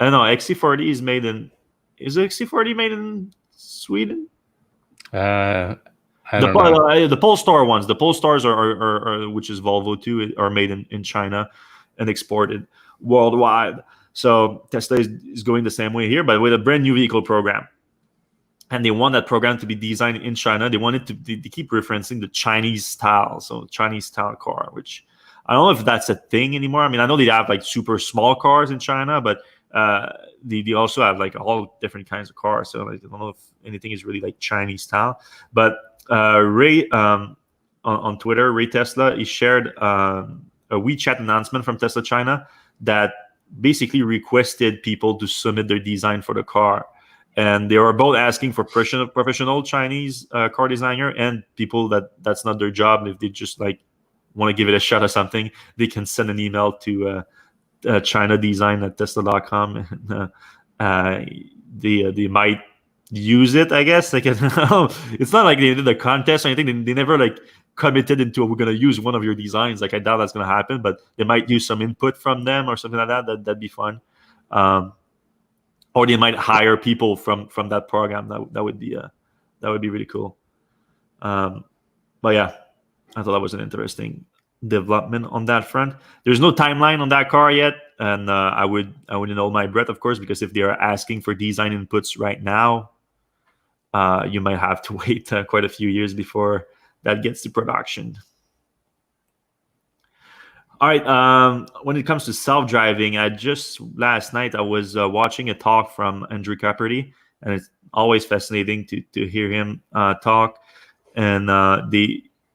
I don't know, XC40 is made in, is XC40 made in Sweden? I don't know. The Polestar ones, the Polestars are which is Volvo too, are made in China and exported worldwide. So Tesla is going the same way here, but with a brand new vehicle program. And they want that program to be designed in China. They want it to they keep referencing the Chinese style, so Chinese style car, which I don't know if that's a thing anymore. I mean, I know they have like super small cars in China, but they also have like all different kinds of cars. So like, I don't know if anything is really like Chinese style. But Ray on Twitter, Ray Tesla, he shared a WeChat announcement from Tesla China that basically requested people to submit their design for the car. And they are both asking for professional Chinese car designer and people that's not their job. If they just like want to give it a shot or something, they can send an email to chinadesign@tesla.com. And they might use it, I guess. Like, it's not like they did a contest or anything. They never like committed into, we're going to use one of your designs. Like, I doubt that's going to happen, but they might use some input from them or something like that. That'd be fun. Or they might hire people from that program. That would be really cool. But yeah, I thought that was an interesting development on that front. There's no timeline on that car yet, and I wouldn't hold my breath, of course, because if they are asking for design inputs right now, you might have to wait quite a few years before that gets to production. All right. When it comes to self-driving, last night I was watching a talk from Andrew Caperty, and it's always fascinating to hear him talk. And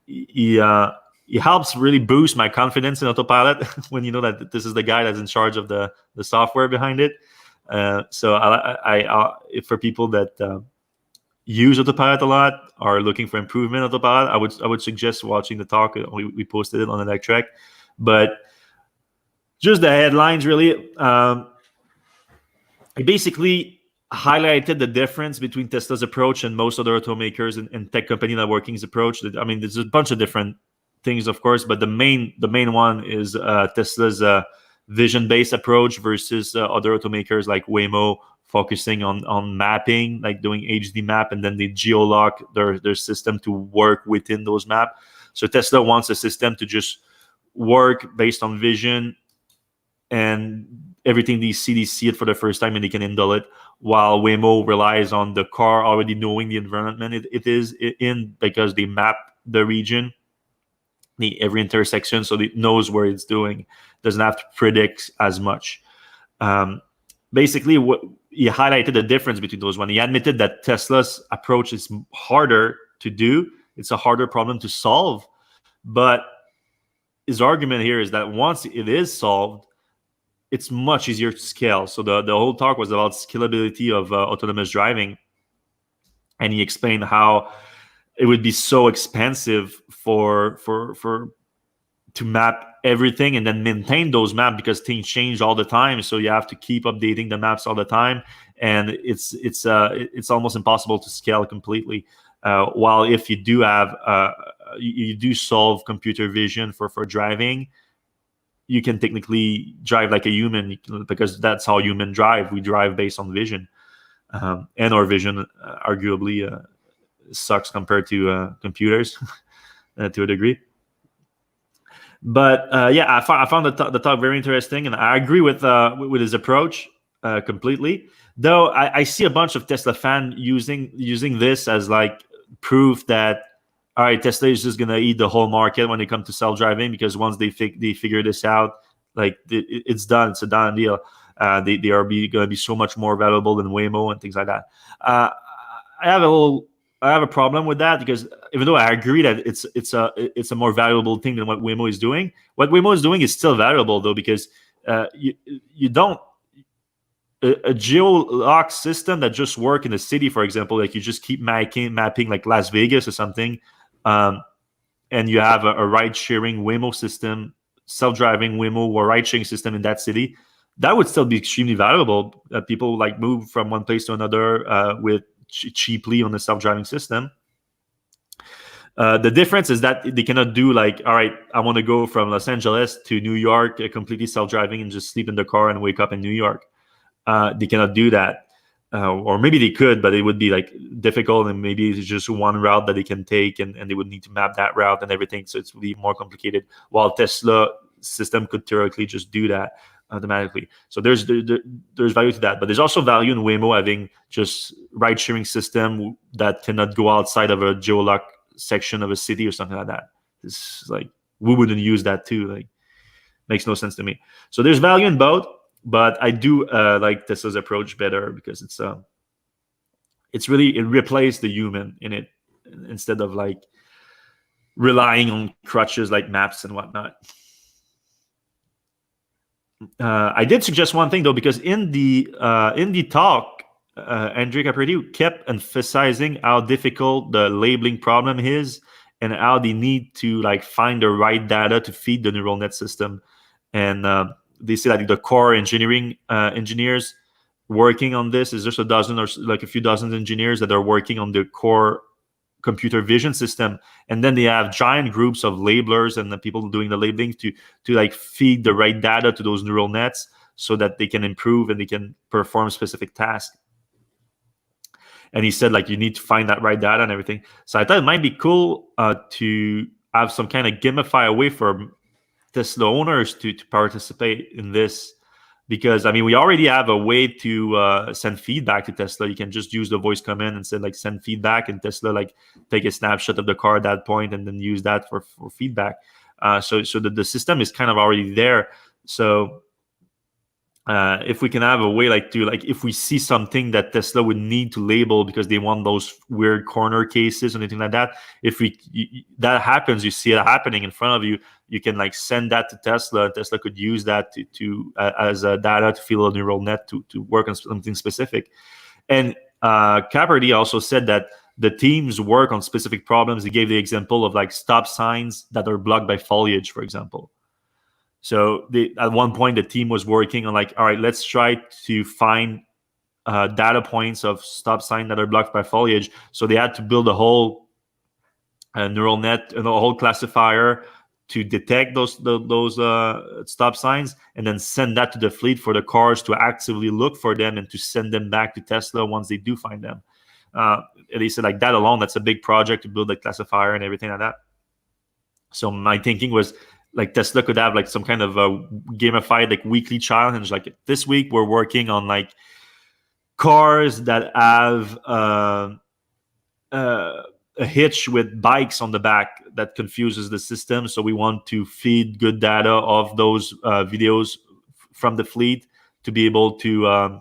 he helps really boost my confidence in Autopilot when you know that this is the guy that's in charge of the software behind it. So I for people that use Autopilot a lot, are looking for improvement in Autopilot, I would suggest watching the talk. We posted it on Electrek. But just the headlines, really, it basically highlighted the difference between Tesla's approach and most other automakers and tech company networking's approach. I mean, there's a bunch of different things, of course, but the main one is Tesla's vision-based approach versus other automakers like Waymo, focusing on mapping, like doing HD map, and then they geolock their system to work within those maps. So Tesla wants a system to just work based on vision, and everything they see it for the first time and they can handle it, while Waymo relies on the car already knowing the environment it is in, because they map the region, every intersection, so it knows where it's doing, doesn't have to predict as much. Basically, what he highlighted the difference between those one. He admitted that Tesla's approach is harder to do, it's a harder problem to solve, but his argument here is that once it is solved, it's much easier to scale. So the whole talk was about scalability of autonomous driving, and he explained how it would be so expensive to map everything and then maintain those maps, because things change all the time. So you have to keep updating the maps all the time, and it's almost impossible to scale completely. While if you do have you do solve computer vision for driving, you can technically drive like a human, because that's how humans drive. We drive based on vision, and our vision arguably sucks compared to computers to a degree. But yeah, I found the talk very interesting, and I agree with his approach completely. Though I see a bunch of Tesla fans using this as like proof that, all right, Tesla is just gonna eat the whole market when it comes to self-driving, because once they figure this out, like it's done, it's a done deal. They are gonna be so much more valuable than Waymo and things like that. I have a problem with that, because even though I agree that it's a more valuable thing than what Waymo is doing, what Waymo is doing is still valuable though, because you don't a geo-lock system that just work in the city, for example, like you just keep mapping like Las Vegas or something, and you have a ride-sharing Waymo system, self-driving Waymo or ride-sharing system in that city, that would still be extremely valuable. People like move from one place to another with cheaply on the self-driving system. The difference is that they cannot do like, all right, I want to go from Los Angeles to New York completely self-driving and just sleep in the car and wake up in New York. They cannot do that. Or maybe they could, but it would be like difficult, and maybe it's just one route that they can take, and they would need to map that route and everything. So it's really more complicated, while Tesla system could theoretically just do that automatically. So there's value to that, but there's also value in Waymo having just ride sharing system that cannot go outside of a geolock section of a city or something like that. It's like, we wouldn't use that too. Like, makes no sense to me. So there's value in both, but I do like Tesla's approach better, because it replaced the human in it, instead of like relying on crutches like maps and whatnot. I did suggest one thing though, because in the talk, Andrea Capriati kept emphasizing how difficult the labeling problem is, and how they need to like find the right data to feed the neural net system. And they say that the core engineers working on this is just a dozen or like a few dozen engineers that are working on the core computer vision system, and then they have giant groups of labelers and the people doing the labeling to like feed the right data to those neural nets, so that they can improve and they can perform specific tasks. And he said like you need to find that right data and everything. So I thought it might be cool to have some kind of gamified way for Tesla owners to participate in this, because I mean, we already have a way to send feedback to Tesla. You can just use the voice command and say like send feedback, and Tesla like take a snapshot of the car at that point and then use that for feedback. So the system is kind of already there. So if we can have a way like to like, if we see something that Tesla would need to label because they want those weird corner cases or anything like that, if that happens, you see it happening in front of you, you can like send that to Tesla, and Tesla could use that to as a data to feed a neural net to work on something specific. And Capriati also said that the teams work on specific problems. He gave the example of like stop signs that are blocked by foliage, for example. So at one point, the team was working on like, all right, let's try to find data points of stop signs that are blocked by foliage. So they had to build a whole neural net and a whole classifier to detect those stop signs, and then send that to the fleet for the cars to actively look for them and to send them back to Tesla once they do find them. And he said like that alone, that's a big project to build a classifier and everything like that. So my thinking was, like Tesla could have like some kind of a gamified like weekly challenge. Like this week we're working on like cars that have a hitch with bikes on the back that confuses the system. So we want to feed good data of those videos from the fleet to be able to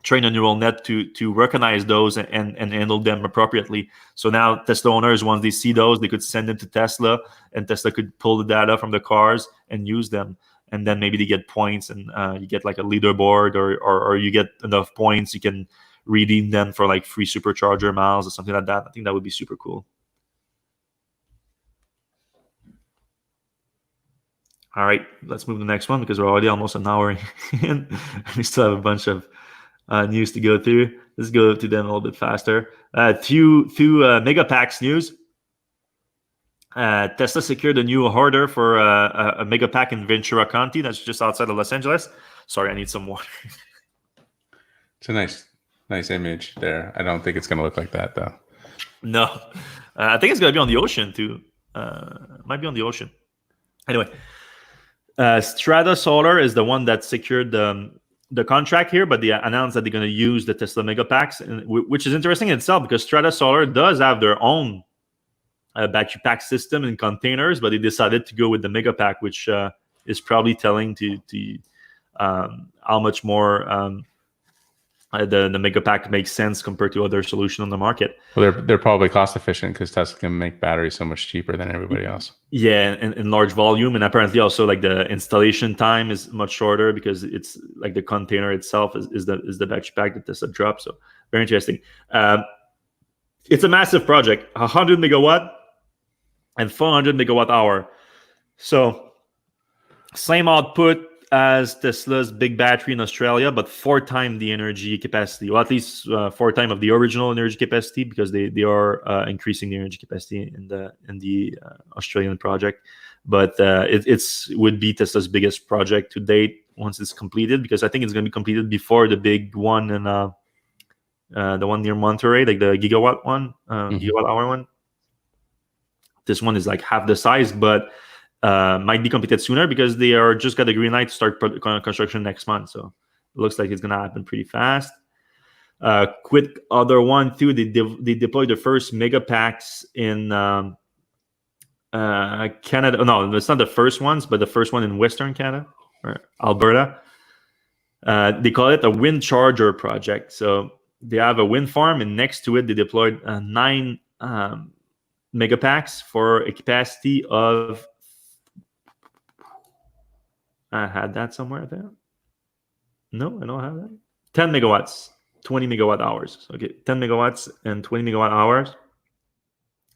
train a neural net to recognize those and handle them appropriately. So now Tesla owners, once they see those, they could send them to Tesla, and Tesla could pull the data from the cars and use them. And then maybe they get points, and you get like a leaderboard, or you get enough points, you can redeem them for like free supercharger miles or something like that. I think that would be super cool. All right, let's move to the next one, because we're already almost an hour in. We still have a bunch of news to go through. Let's go to them a little bit faster. Two Megapacks news. Tesla secured a new order for a Megapack in Ventura County, that's just outside of Los Angeles. Sorry, I need some water. It's a nice image there. I don't think it's going to look like that though. No, I think it's gonna be on the ocean too. Might be on the ocean. Anyway, Strata Solar is the one that secured the contract here, but they announced that they're going to use the Tesla Megapacks, which is interesting in itself because Strata Solar does have their own battery pack system in containers, but they decided to go with the Megapack, which is probably telling to how much more the Megapack makes sense compared to other solutions on the market. Well, they're probably cost efficient because Tesla can make batteries so much cheaper than everybody else. Yeah, in large volume, and apparently also like the installation time is much shorter because it's like the container itself is the battery pack that Tesla dropped. So very interesting. It's a massive project, 100 megawatt and 400 megawatt hour. So same output as Tesla's big battery in Australia, but 4 times the energy capacity, or at least 4 times of the original energy capacity, because they are increasing the energy capacity in the Australian project. But it would be Tesla's biggest project to date once it's completed, because I think it's going to be completed before the big one in the one near Monterey, like the gigawatt one, gigawatt hour one. This one is like half the size, but might be completed sooner because they are just got the green light to start construction next month. So it looks like it's going to happen pretty fast. Quick other one too. They deployed the first Megapacks in Canada. Oh, no, it's not the first ones, but the first one in Western Canada or Alberta. They call it a wind charger project. So they have a wind farm, and next to it, they deployed 9 Megapacks for a capacity of. I had that somewhere there. No, I don't have that. 10 megawatts, 20 megawatt hours. Okay, 10 megawatts and 20 megawatt hours.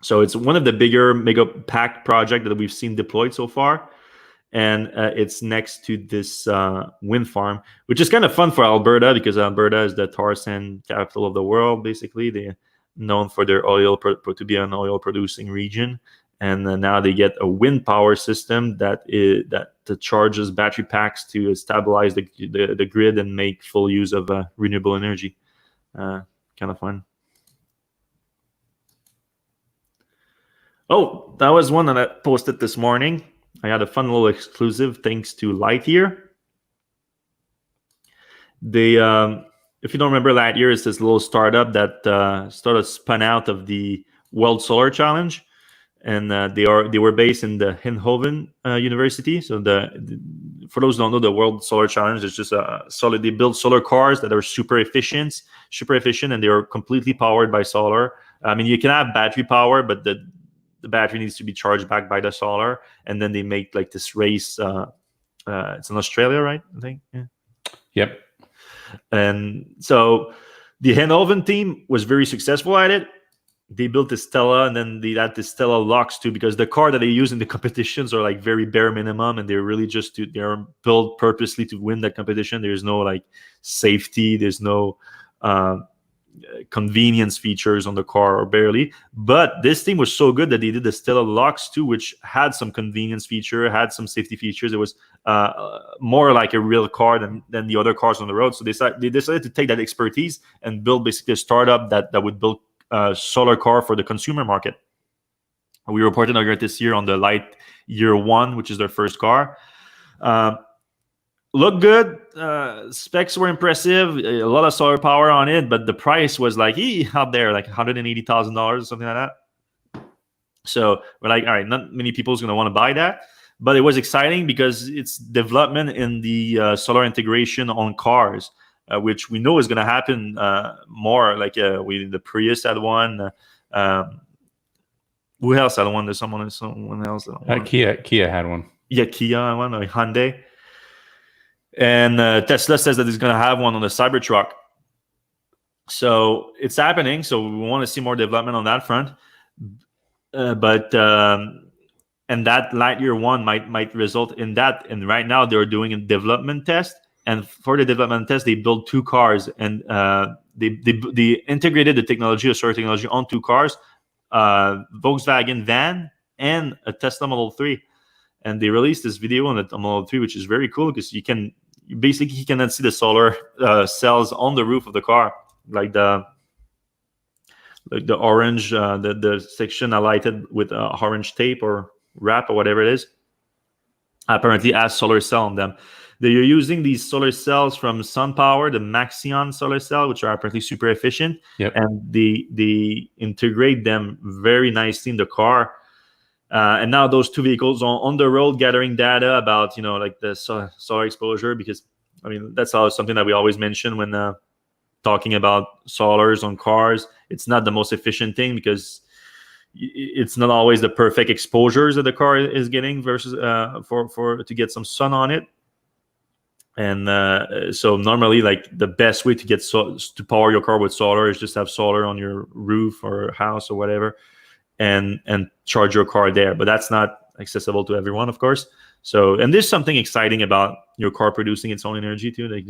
So it's one of the bigger Megapack project that we've seen deployed so far. And it's next to this wind farm, which is kind of fun for Alberta because Alberta is the tar sand capital of the world, basically. They're known for their oil, to be an oil producing region. And now they get a wind power system that charges battery packs to stabilize the grid and make full use of renewable energy. Kind of fun. Oh, that was one that I posted this morning. I had a fun little exclusive thanks to Lightyear. They, if you don't remember, Lightyear is this little startup that sort of spun out of the World Solar Challenge. And they were based in the Eindhoven University. So for those who don't know, the World Solar Challenge is just they build solar cars that are super efficient, and they are completely powered by solar. I mean, you can have battery power, but the battery needs to be charged back by the solar. And then they make like this race. It's in Australia, right? I think. Yeah. Yep. And so the Eindhoven team was very successful at it. They built the Stella, and then they had the Stella locks too, because the car that they use in the competitions are like very bare minimum, and they're really they're built purposely to win that competition. There's no like safety, there's no convenience features on the car, or barely. But this thing was so good that they did the Stella locks too, which had some convenience feature, had some safety features. It was more like a real car than the other cars on the road. So they decided to take that expertise and build basically a startup that would build solar car for the consumer market. We reported earlier this year on the Lightyear 1, which is their first car. Looked good. Specs were impressive. A lot of solar power on it, but the price was like out there, like $180,000 or something like that. So we're like, all right, not many people is going to want to buy that. But it was exciting because it's development in the solar integration on cars. Which we know is going to happen more. Like the Prius had one. Who else had one? There's someone else. Kia had one. Yeah, Kia had one, or Hyundai. And Tesla says that it's going to have one on the Cybertruck. So it's happening. So we want to see more development on that front. And that Lightyear 1 might result in that. And right now they're doing a development test. And for the development test, they built 2 cars, and they integrated the technology, solar technology, on 2 cars, Volkswagen van and a Tesla Model 3. And they released this video on the Model 3, which is very cool because you cannot see the solar cells on the roof of the car, like like the orange, the section highlighted with orange tape or wrap or whatever it is, apparently has solar cell on them. They're using these solar cells from SunPower, the Maxion solar cell, which are apparently super efficient. Yep. And they integrate them very nicely in the car. And now those two vehicles are on the road gathering data about, like the solar exposure, because, I mean, that's something that we always mention when talking about solars on cars. It's not the most efficient thing because it's not always the perfect exposures that the car is getting versus for to get some sun on it. And so normally, like, the best way to get to power your car with solar is just have solar on your roof or house or whatever, and charge your car there. But that's not accessible to everyone, of course. So, and there's something exciting about your car producing its own energy too, like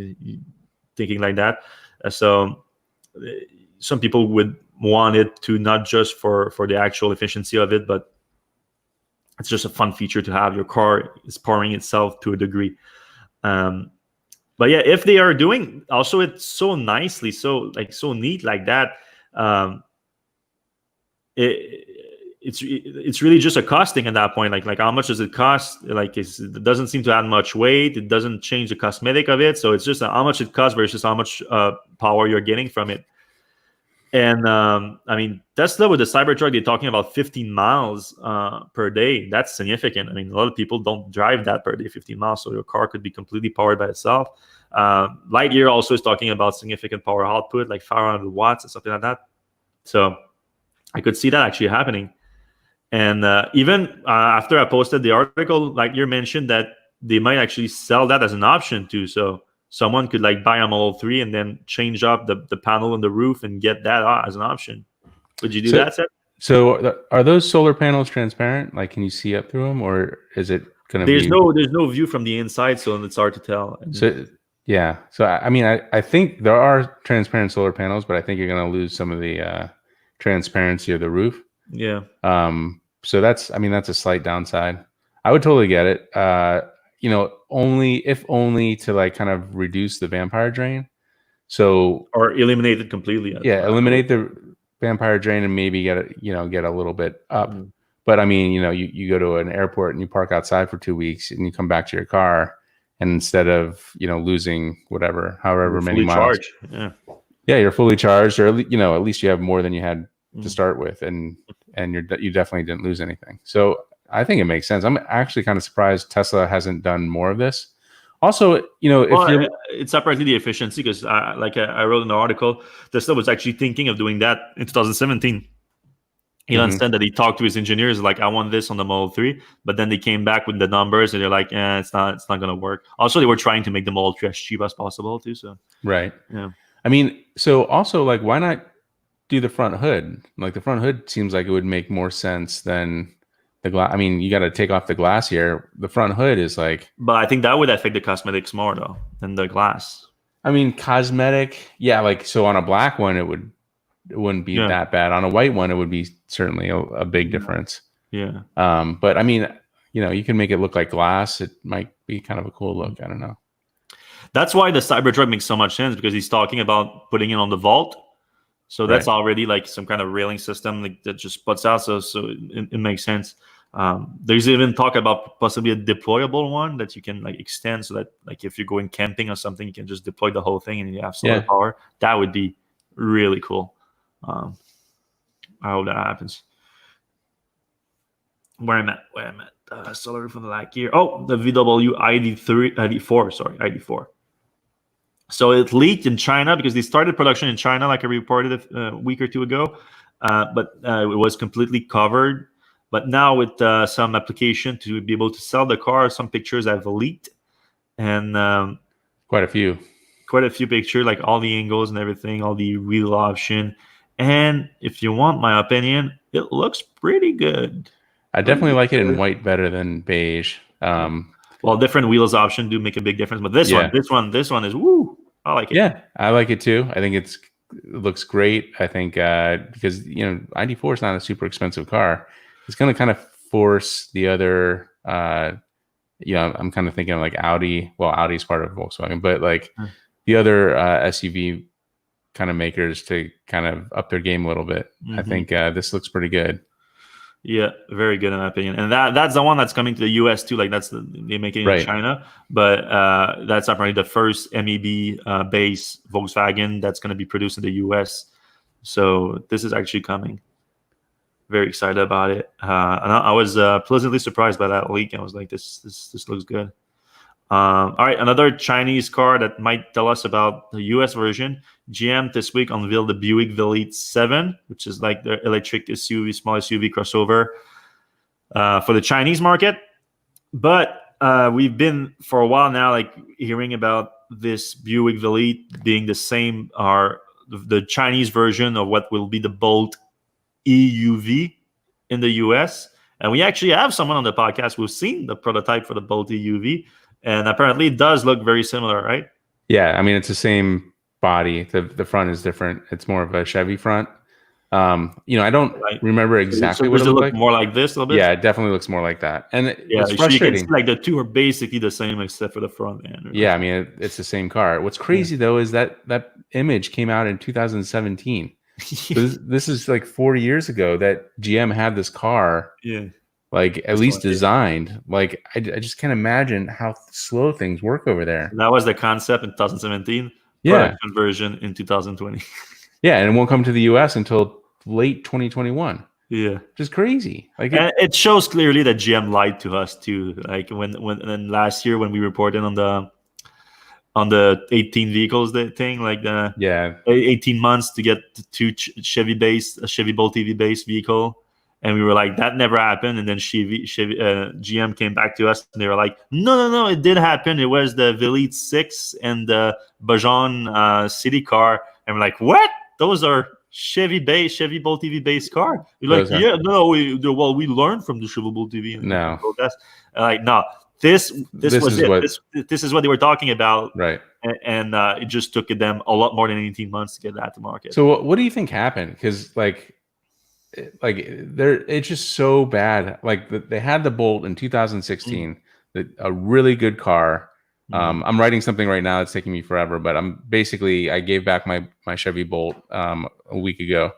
thinking like that. So some people would want it to not just for the actual efficiency of it, but it's just a fun feature to have. Your car is powering itself to a degree. But yeah, if they are doing also it so nicely, so neat like that, it's really just a costing at that point. Like how much does it cost? Like it doesn't seem to add much weight. It doesn't change the cosmetic of it. So it's just how much it costs versus how much power you're getting from it. And I mean, Tesla with the Cybertruck, they're talking about 15 miles per day. That's significant. I mean, a lot of people don't drive that per day, 15 miles. So your car could be completely powered by itself. Lightyear also is talking about significant power output, like 500 watts and something like that. So I could see that actually happening. And even after I posted the article, Lightyear mentioned that they might actually sell that as an option too. So someone could like buy a Model 3 and then change up the panel on the roof and get that as an option. Would you do that, Seth? So are those solar panels transparent? Like, can you see up through them, or is it going to be? There's no view from the inside, so it's hard to tell. So yeah. So I mean, I think there are transparent solar panels, but I think you're going to lose some of the transparency of the roof. Yeah. So that's a slight downside. I would totally get it. Only to like kind of reduce the vampire drain. So or eliminate it completely. Eliminate the vampire drain and maybe get a little bit up. Mm-hmm. But I mean, you go to an airport and you park outside for 2 weeks and you come back to your car, and instead of losing however many miles, you're fully charged, or at least you have more than you had to start with, and you definitely didn't lose anything. So I think it makes sense. I'm actually kind of surprised Tesla hasn't done more of this. Also, it's apparently the efficiency, because I wrote in the article, Tesla was actually thinking of doing that in 2017. Elon said that he talked to his engineers, like, I want this on the Model 3, but then they came back with the numbers and they're like, it's not going to work. Also, they were trying to make the Model 3 as cheap as possible too. So right. Yeah. I mean, so also, like, why not do the front hood? Like, the front hood seems like it would make more sense than the glass. I mean, you got to take off the glass here. The front hood is like, but I think that would affect the cosmetics more though than the glass. I mean, cosmetic, yeah. Like, so on a black one, it wouldn't be that bad. On a white one, it would be certainly a big difference. Yeah. But I mean, you can make it look like glass. It might be kind of a cool look. I don't know. That's why the Cybertruck makes so much sense, because he's talking about putting it on the vault. So that's already like some kind of railing system that just puts out. So it makes sense. There's even talk about possibly a deployable one that you can like extend, so that like if you're going camping or something, you can just deploy the whole thing and you have solar power. That would be really cool. I hope that happens. Where I'm at, solar from the Lightyear. Oh, the VW ID.4. So it leaked in China because they started production in China, like I reported a week or two ago, but it was completely covered. But now with some application to be able to sell the car, some pictures have leaked, and quite a few pictures, like all the angles and everything, all the wheel option. And if you want my opinion, it looks pretty good. I definitely like it in white better than beige. Well, different wheels option do make a big difference, but this one is woo. I like it. Yeah, I like it too. I think it looks great. I think because ID.4 is not a super expensive car. It's going to kind of force the other. I'm kind of thinking of like Audi. Well, Audi's part of Volkswagen, but like the other SUV kind of makers to kind of up their game a little bit. I think this looks pretty good. Yeah, very good in my opinion. And that's the one that's coming to the US too. Like they make it in China, but that's apparently the first MEB base Volkswagen that's going to be produced in the US. So this is actually coming. Very excited about it. And I was pleasantly surprised by that leak. I was like, this looks good. All right, another Chinese car that might tell us about the US version. GM this week unveiled the Buick Electra 7, which is like the electric SUV, small SUV crossover for the Chinese market. But we've been for a while now like hearing about this Buick Electra being the same, or the Chinese version of what will be the Bolt EUV in the US. And we actually have someone on the podcast who's seen the prototype for the Bolt EUV. And apparently it does look very similar, right? Yeah, I mean, it's the same body. The front is different. It's more of a Chevy front. I don't remember exactly what it looked like. More like this a little bit? Yeah, it definitely looks more like that. And it's You frustrating. can see, like the two are basically the same except for the front end. Right? Yeah, I mean, it's the same car. What's crazy though is that image came out in 2017. So this is like 4 years ago that GM had this car. Yeah. Like at least designed. Like I just can't imagine how slow things work over there. That was the concept in 2017. Yeah, conversion in 2020. Yeah, and it won't come to the US until late 2021. Yeah, which is crazy. Like it shows clearly that GM lied to us too. Like when last year when we reported on the 18 vehicles thing, like 18 months to get two Chevy Bolt EV based vehicle. And we were like, that never happened. And then GM came back to us and they were like, no, it did happen. It was the Electra 6 and the Bajan city car. And we're like, what? Those are Chevy Bolt EV based car. You're like, we learned from the Chevy Bolt EV. No. Like, no, this was it. This is what they were talking about. Right. And it just took them a lot more than 18 months to get that to market. So what do you think happened? Because it's just so bad. Like they had the Bolt in 2016, a really good car. I'm writing something right now that's taking me forever, but I gave back my Chevy Bolt a week ago,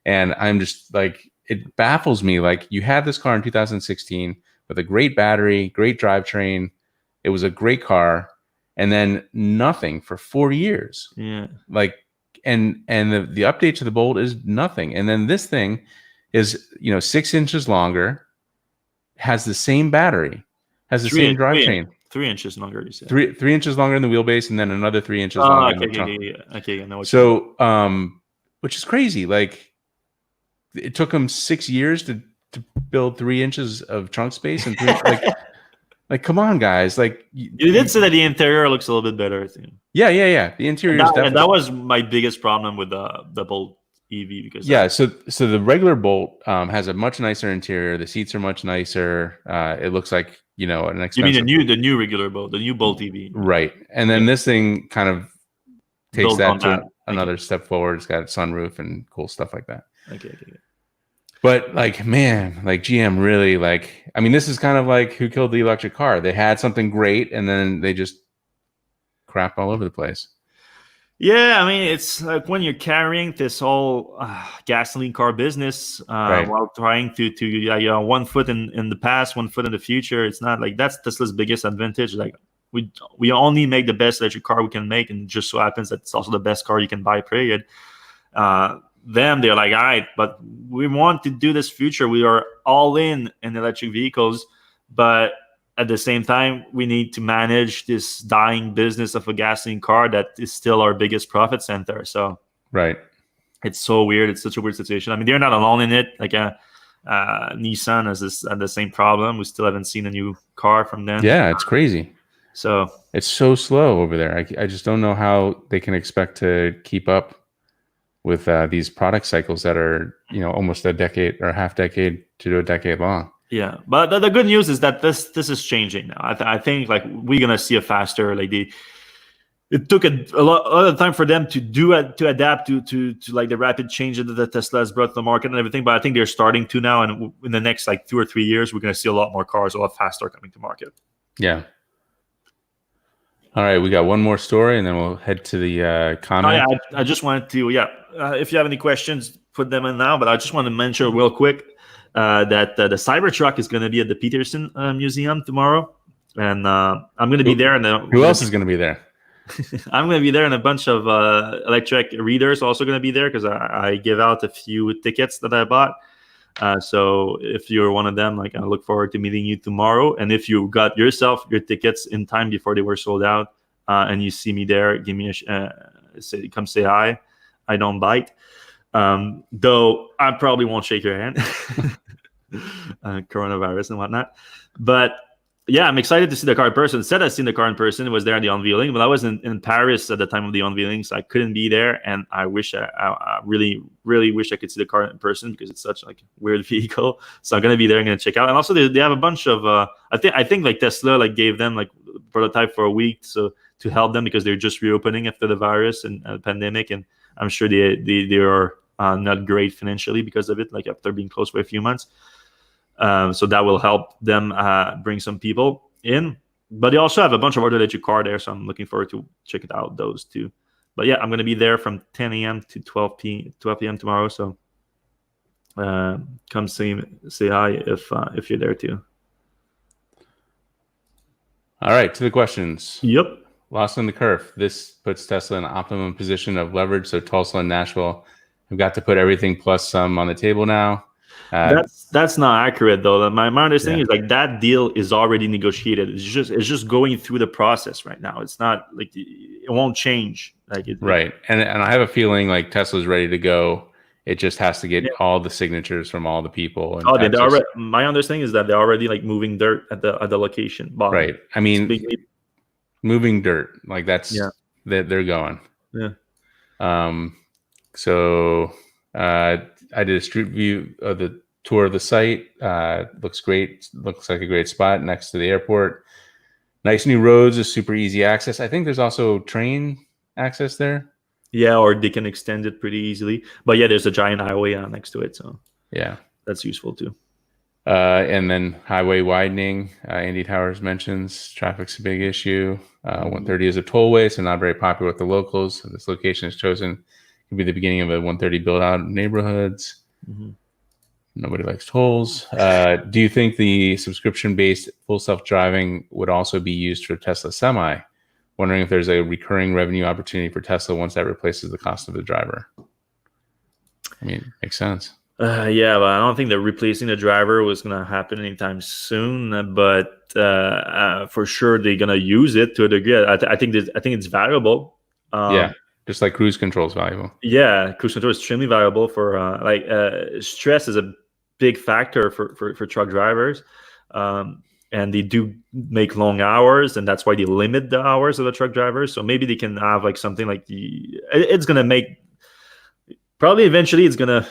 and I'm just like, it baffles me. Like you had this car in 2016 with a great battery, great drivetrain. It was a great car, and then nothing for 4 years. Yeah, like. And the update to the Bolt is nothing. And then this thing is 6 inches longer, has the same battery, has the same drivetrain. 3 inches longer, you said. 3 inches longer in the wheelbase, and then another 3 inches longer in the trunk. Okay, I know what so, which is crazy. Like it took them 6 years to build 3 inches of trunk space, and like, come on, guys! Like you did say that the interior looks a little bit better. I think. Yeah. The interior is definitely. And that was my biggest problem with the Bolt EV because. Yeah, so the regular Bolt has a much nicer interior. The seats are much nicer. It looks like an expensive. You mean the new regular Bolt, the new Bolt EV? Right, and then this thing kind of takes that to another step forward. It's got a sunroof and cool stuff like that. Okay. But man, GM really this is kind of like Who Killed the Electric Car. They had something great and then they just crap all over the place. Yeah, I mean, it's like when you're carrying this whole gasoline car business while trying to 1 foot in the past, 1 foot in the future. It's not like that's Tesla's biggest advantage. Like we only make the best electric car we can make, and it just so happens that it's also the best car you can buy, period. They're like, all right, but we want to do this future. We are all in electric vehicles, but at the same time, we need to manage this dying business of a gasoline car that is still our biggest profit center. So, right, it's so weird. It's such a weird situation. I mean, they're not alone in it. Like Nissan has the same problem. We still haven't seen a new car from them. Yeah, it's crazy. So it's so slow over there. I just don't know how they can expect to keep up with these product cycles that are almost a decade or a half decade to a decade long. Yeah, but the good news is that this is changing now. I think we're gonna see a faster it took a lot of time for them to adapt to like the rapid changes that Tesla has brought to the market and everything. But I think they're starting to now, and in the next 2 or 3 years, we're gonna see a lot more cars a lot faster coming to market. Yeah. All right, we got one more story, and then we'll head to the comment. Oh, yeah, I just wanted to, if you have any questions, put them in now. But I just want to mention real quick that the Cybertruck is going to be at the Peterson Museum tomorrow, and I'm going to be there. And who else is going to be there? I'm going to be there, and a bunch of Electrek readers are also going to be there because I give out a few tickets that I bought. So if you're one of them, like, I look forward to meeting you tomorrow. And if you got yourself your tickets in time before they were sold out, and you see me there, give me come say hi. I don't bite, though I probably won't shake your hand. Coronavirus and whatnot. But yeah, I'm excited to see the car in person. Said I've seen the car in person. It was there at the unveiling, but I was in Paris at the time of the unveiling, so I couldn't be there. And I wish I really, really wish I could see the car in person because it's such like a weird vehicle. So I'm gonna be there. I'm gonna check out. And also they have a bunch of I think like Tesla like gave them like prototype for a week so to help them because they're just reopening after the virus and pandemic, and I'm sure they are not great financially because of it, like after being closed for a few months. So that will help them bring some people in. But they also have a bunch of other electric car there, so I'm looking forward to checking out those too. But yeah, I'm going to be there from 10 a.m. to 12 p.m. tomorrow. So come say hi if you're there too. All right, to the questions. Yep. Lost in the curve. This puts Tesla in an optimum position of leverage. So Tulsa and Nashville have got to put everything plus some on the table now. That's not accurate though. My understanding is like that deal is already negotiated. It's just going through the process right now. It's not like it won't change. Right, and I have a feeling like Tesla's ready to go. It just has to get all the signatures from all the people. And my understanding is that they're already like moving dirt at the location. Right. I mean, moving dirt like that's that they're going. Yeah. So I did a street view of the tour of the site. Looks great. Looks like a great spot next to the airport. Nice new roads, a super easy access. I think there's also train access there. Yeah, or they can extend it pretty easily. But yeah, there's a giant highway next to it, so yeah, that's useful too. And then highway widening. Andy Towers mentions traffic's a big issue. 130 is a tollway, so not very popular with the locals. So this location is chosen to be the beginning of a 130 build out in neighborhoods. Mm-hmm. Nobody likes tolls. Do you think the subscription-based full self-driving would also be used for Tesla Semi? Wondering if there's a recurring revenue opportunity for Tesla once that replaces the cost of the driver. I mean, makes sense. Yeah, but I don't think that replacing the driver was going to happen anytime soon. But for sure, they're going to use it to a degree. I think it's valuable. Just like cruise control is valuable. Yeah, cruise control is extremely valuable for stress is a big factor for truck drivers. And they do make long hours, and that's why they limit the hours of the truck drivers. So maybe they can have like something like it's going to make, probably eventually it's going to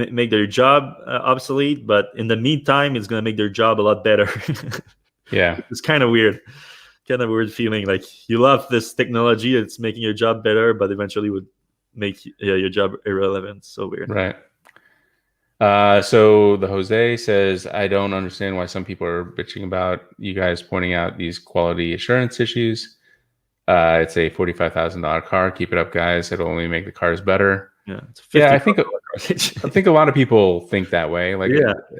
make their job obsolete, but in the meantime, it's going to make their job a lot better. Yeah. It's kind of weird feeling like you love this technology, it's making your job better, but eventually would make your job irrelevant. So weird. Right. So the Jose says, I don't understand why some people are bitching about you guys pointing out these quality assurance issues. It's a $45,000 car. Keep it up, guys. It'll only make the cars better. Yeah, I think a lot of people think that way. Like,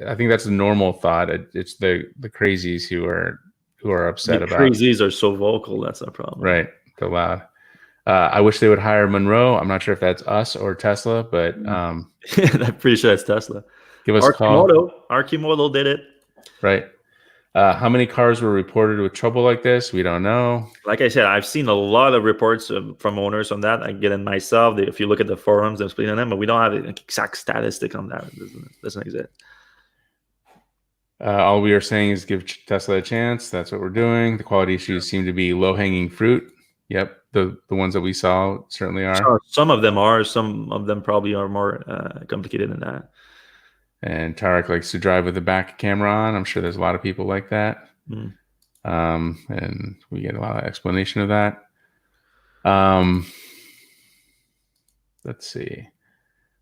I think that's a normal thought. It's the crazies who are upset about. Crazies are so vocal. That's a problem. Right. They're loud. I wish they would hire Monroe. I'm not sure if that's us or Tesla, but I'm pretty sure it's Tesla. Give us a call. Archimoto did it. Right. How many cars were reported with trouble like this? We don't know. Like I said, I've seen a lot of reports from owners on that. I get it myself. If you look at the forums, I'm speaking on them, but we don't have an exact statistic on that. It doesn't exist. All we are saying is give Tesla a chance. That's what we're doing. The quality issues seem to be low-hanging fruit. Yep. The ones that we saw certainly are. Sure. Some of them are. Some of them probably are more complicated than that. And Tarek likes to drive with the back camera on. I'm sure there's a lot of people like that. And we get a lot of explanation of that. Let's see.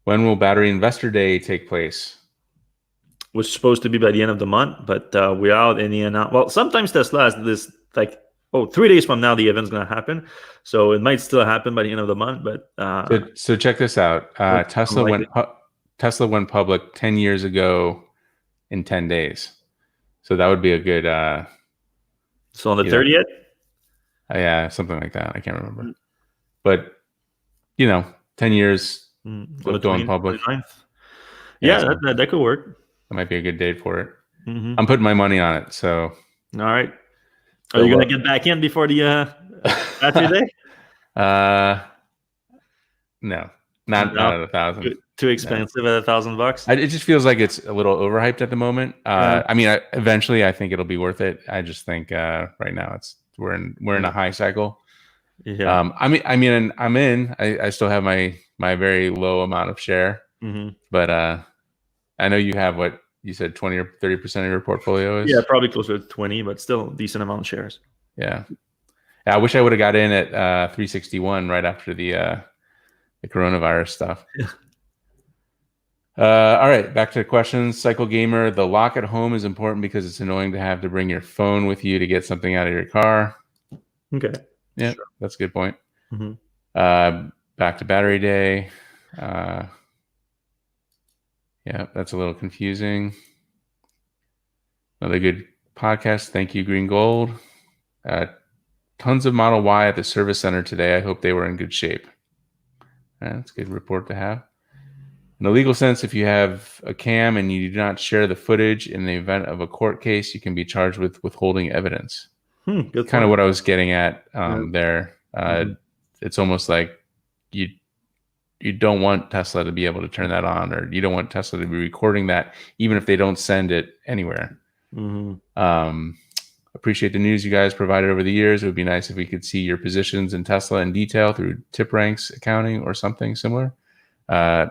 When will Battery Investor Day take place? Was supposed to be by the end of the month, but without any announcement. Well, sometimes Tesla has this like 3 days from now, the event's going to happen. So it might still happen by the end of the month. But so check this out. Tesla went public 10 years ago in 10 days. So that would be a good. So on the 30th? Yeah, something like that. I can't remember. But, 10 years of going public. 29th. Yeah, that could work. That might be a good date for it. Mm-hmm. I'm putting my money on it. So. All right. Are you going to get back in before the battery day? No, not at $1,000. Too expensive at $1,000. It just feels like it's a little overhyped at the moment. I mean, eventually, I think it'll be worth it. I just think right now we're in a high cycle. Yeah. I'm in. I still have my very low amount of share, but I know you have what you said 20 or 30% of your portfolio is. Yeah, probably closer to 20, but still a decent amount of shares. Yeah. I wish I would have got in at 361 right after the coronavirus stuff. Yeah. All right, back to the questions. Cycle Gamer, the lock at home is important because it's annoying to have to bring your phone with you to get something out of your car. Okay. Yeah, sure. That's a good point. Mm-hmm. Back to battery day. Yeah, that's a little confusing. Another good podcast. Thank you, Green Gold. Tons of Model Y at the service center today. I hope they were in good shape. That's a good report to have. In a legal sense, if you have a cam and you do not share the footage in the event of a court case, you can be charged with withholding evidence. Good kind of what I was getting at there. It's almost like you don't want Tesla to be able to turn that on, or you don't want Tesla to be recording that, even if they don't send it anywhere. Appreciate the news you guys provided over the years. It would be nice if we could see your positions in Tesla in detail through tip ranks accounting or something similar. I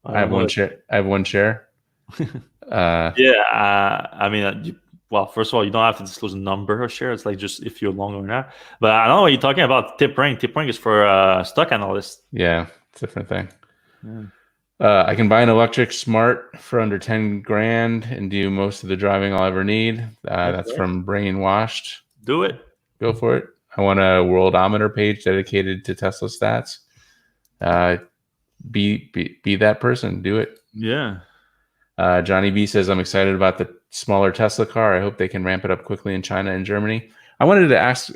have one share. I mean, well, first of all, you don't have to disclose a number of shares. It's like just if you're long or not. But I don't know what you're talking about. Tip rank. Tip rank is for stock analysts. Yeah, it's a different thing. Yeah. I can buy an Electrek Smart for under 10 grand and do most of the driving I'll ever need. That's from Brainwashed. Do it. Go for it. I want a worldometer page dedicated to Tesla stats. Be that person. Do it. Yeah. Johnny B says, I'm excited about the smaller Tesla car. I hope they can ramp it up quickly in China and Germany. I wanted to ask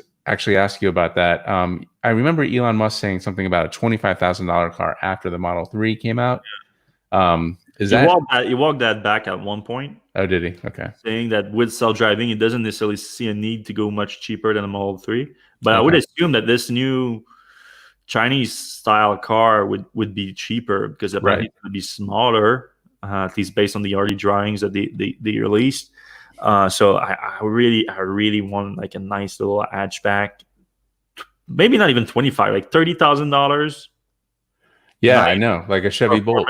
you about that. I remember Elon Musk saying something about a $25,000 car after the Model 3 came out. He walked that back at one point. Oh, did he? Okay. Saying that with self-driving, he doesn't necessarily see a need to go much cheaper than a Model 3. But I would assume that this new Chinese style car would be cheaper because it might be smaller, at least based on the early drawings that they released. So I really want like a nice little hatchback, maybe not even 25, like $30,000. Yeah, I know, like a Chevy Bolt.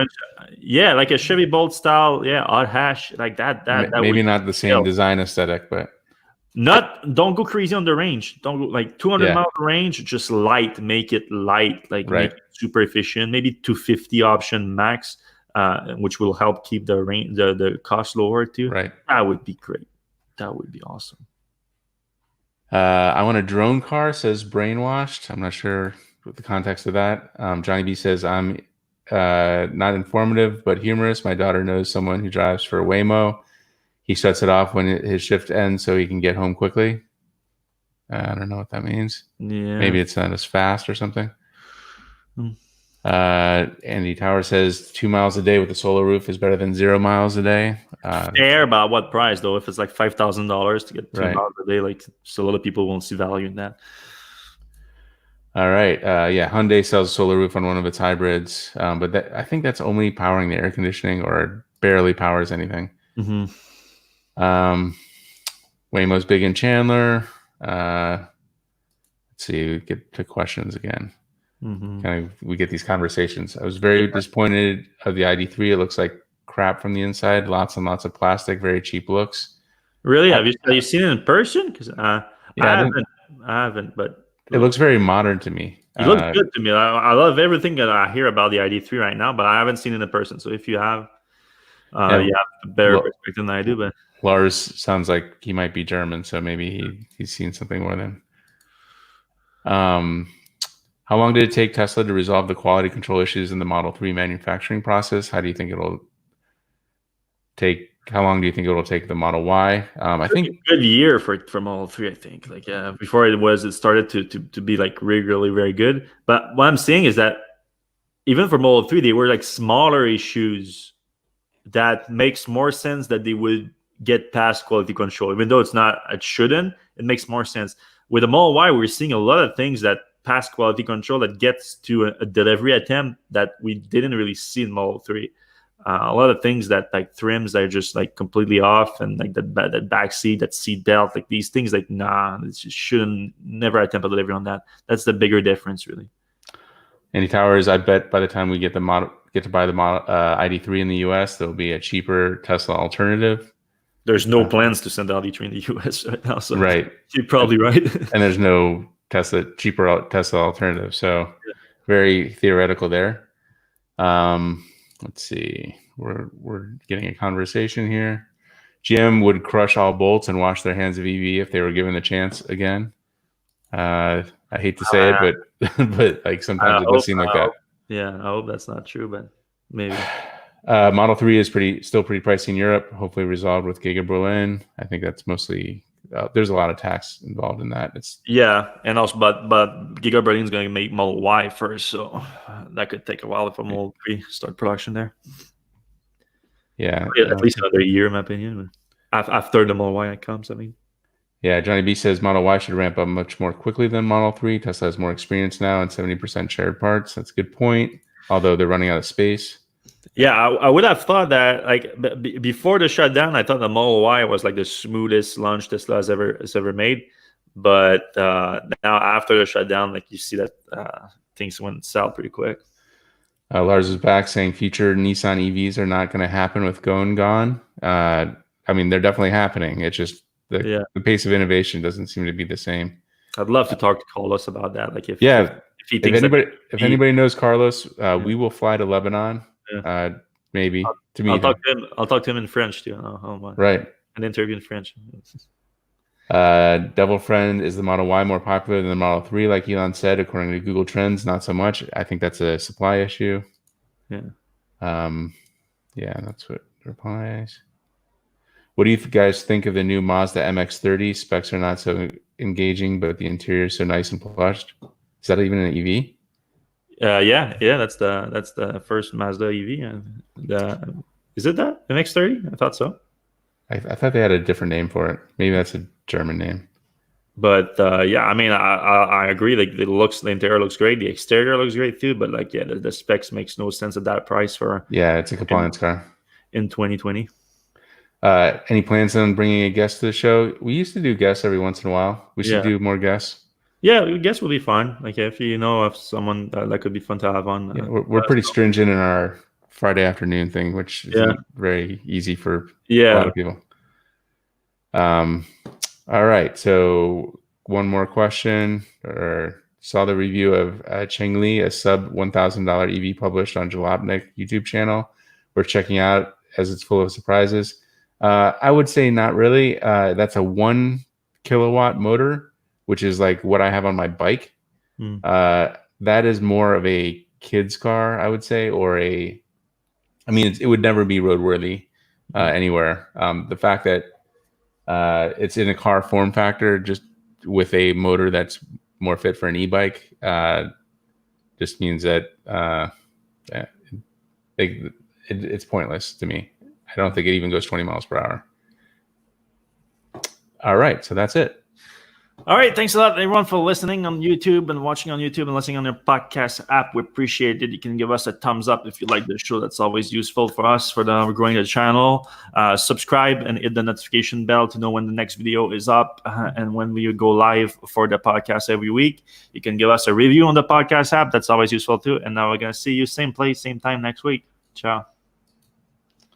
Yeah, like a Chevy Bolt style. Yeah, odd hash like that. That maybe not the same design aesthetic, but don't go crazy on the range. Don't go like 200 miles range. Just light, make it light, like make it super efficient. Maybe 250 option max. Which will help keep the range, the cost lower too. Right. That would be great. That would be awesome. I want a drone car, says Brainwashed. I'm not sure what the context of that. Johnny B says, I'm not informative, but humorous. My daughter knows someone who drives for Waymo. He shuts it off when his shift ends so he can get home quickly. I don't know what that means. Yeah. Maybe it's not as fast or something. Andy Tower says 2 miles a day with a solar roof is better than 0 miles a day. Fair about what price though? If it's like $5,000 to get 2 miles a day, like so a lot of people won't see value in that. All right. Hyundai sells a solar roof on one of its hybrids, but I think that's only powering the air conditioning or barely powers anything. Waymo's big in Chandler. Let's see, we get to questions again. We get these conversations. I was very disappointed of the ID.3. It looks like crap from the inside. Lots and lots of plastic. Very cheap looks. Really? Have you seen it in person? Because I haven't. But it looks very modern to me. It looks good to me. I love everything that I hear about the ID.3 right now, but I haven't seen it in person. So if you have, you have a better perspective than I do. But Lars sounds like he might be German, so maybe he's seen something more than How long did it take Tesla to resolve the quality control issues in the Model 3 manufacturing process? How do you think it'll take? How long do you think it will take the Model Y? I think a good year for Model 3, I think. Like, yeah, before it started to be like really very good. But what I'm saying is that even for Model 3, they were like smaller issues that makes more sense that they would get past quality control, even though it shouldn't. It makes more sense. With the Model Y, we're seeing a lot of things that pass quality control that gets to a delivery attempt that we didn't really see in Model 3. A lot of things that like trims that are just like completely off, and like that back seat, that seat belt, like these things, like it shouldn't never attempt a delivery on that. That's the bigger difference, really. Andy Towers, I bet by the time we get to buy the model ID.3 in the US, there'll be a cheaper Tesla alternative. There's no plans to send the ID.3 in the US right now, so right, you're probably right. And there's no cheaper Tesla alternative, so very theoretical there. Let's see, we're getting a conversation here. GM would crush all bolts and wash their hands of EV if they were given the chance again. I hate to say it, but like sometimes it does seem like that. Yeah, I hope that's not true, but maybe. Model 3 is still pretty pricey in Europe. Hopefully resolved with Giga Berlin. I think that's mostly there's a lot of tax involved in that. And also, but Giga Berlin is going to make Model Y first, so that could take a while for Model 3 start production there. Yeah, at least another year, in my opinion. After the Model Y comes, I mean. Yeah, Johnny B says Model Y should ramp up much more quickly than Model 3. Tesla has more experience now and 70% shared parts. That's a good point, although they're running out of space. Yeah, I would have thought that like before the shutdown, I thought the Model Y was like the smoothest launch Tesla has ever made. But now after the shutdown, like you see that things went south pretty quick. Lars is back saying future Nissan EVs are not going to happen with Go and Gone. I mean, they're definitely happening. It's just the pace of innovation doesn't seem to be the same. I'd love to talk to Carlos about that. Like if anybody knows Carlos, we will fly to Lebanon. Maybe to meet him. I'll talk to him in French too. Right. An interview in French. Devil Friend, is the Model Y more popular than the Model 3? Like Elon said, according to Google Trends, not so much. I think that's a supply issue. Yeah. That's what replies. What do you guys think of the new Mazda MX-30? Specs are not so engaging, but the interior is so nice and plush. Is that even an EV? That's the first Mazda EV. Is it that MX-30? I thought so. I thought they had a different name for it. Maybe that's a German name. But I mean, I agree. Like the interior looks great, the exterior looks great too. But like, the specs makes no sense at that price for. Yeah, it's a compliance car in 2020. Any plans on bringing a guest to the show? We used to do guests every once in a while. We should do more guests. Yeah, guests will be fun. Like if you know of someone that could be fun to have on. We're pretty stringent in our Friday afternoon thing, which is very easy for a lot of people. All right. So one more question. Saw the review of Chengli, a sub $1,000 EV published on Jalopnik YouTube channel. Worth checking out as it's full of surprises. I would say not really. That's a 1 kilowatt motor, which is like what I have on my bike. That is more of a kid's car, I would say, it would never be roadworthy anywhere. The fact that it's in a car form factor, just with a motor that's more fit for an e-bike, just means that it's pointless to me. I don't think it even goes 20 miles per hour. All right, so that's it. All right, thanks a lot, everyone, for listening on YouTube and watching on YouTube and listening on your podcast app. We appreciate it. You can give us a thumbs up if you like the show. That's always useful for us we're growing the channel. Subscribe and hit the notification bell to know when the next video is up and when we go live for the podcast every week. You can give us a review on the podcast app. That's always useful too. And now we're going to see you same place, same time next week. Ciao.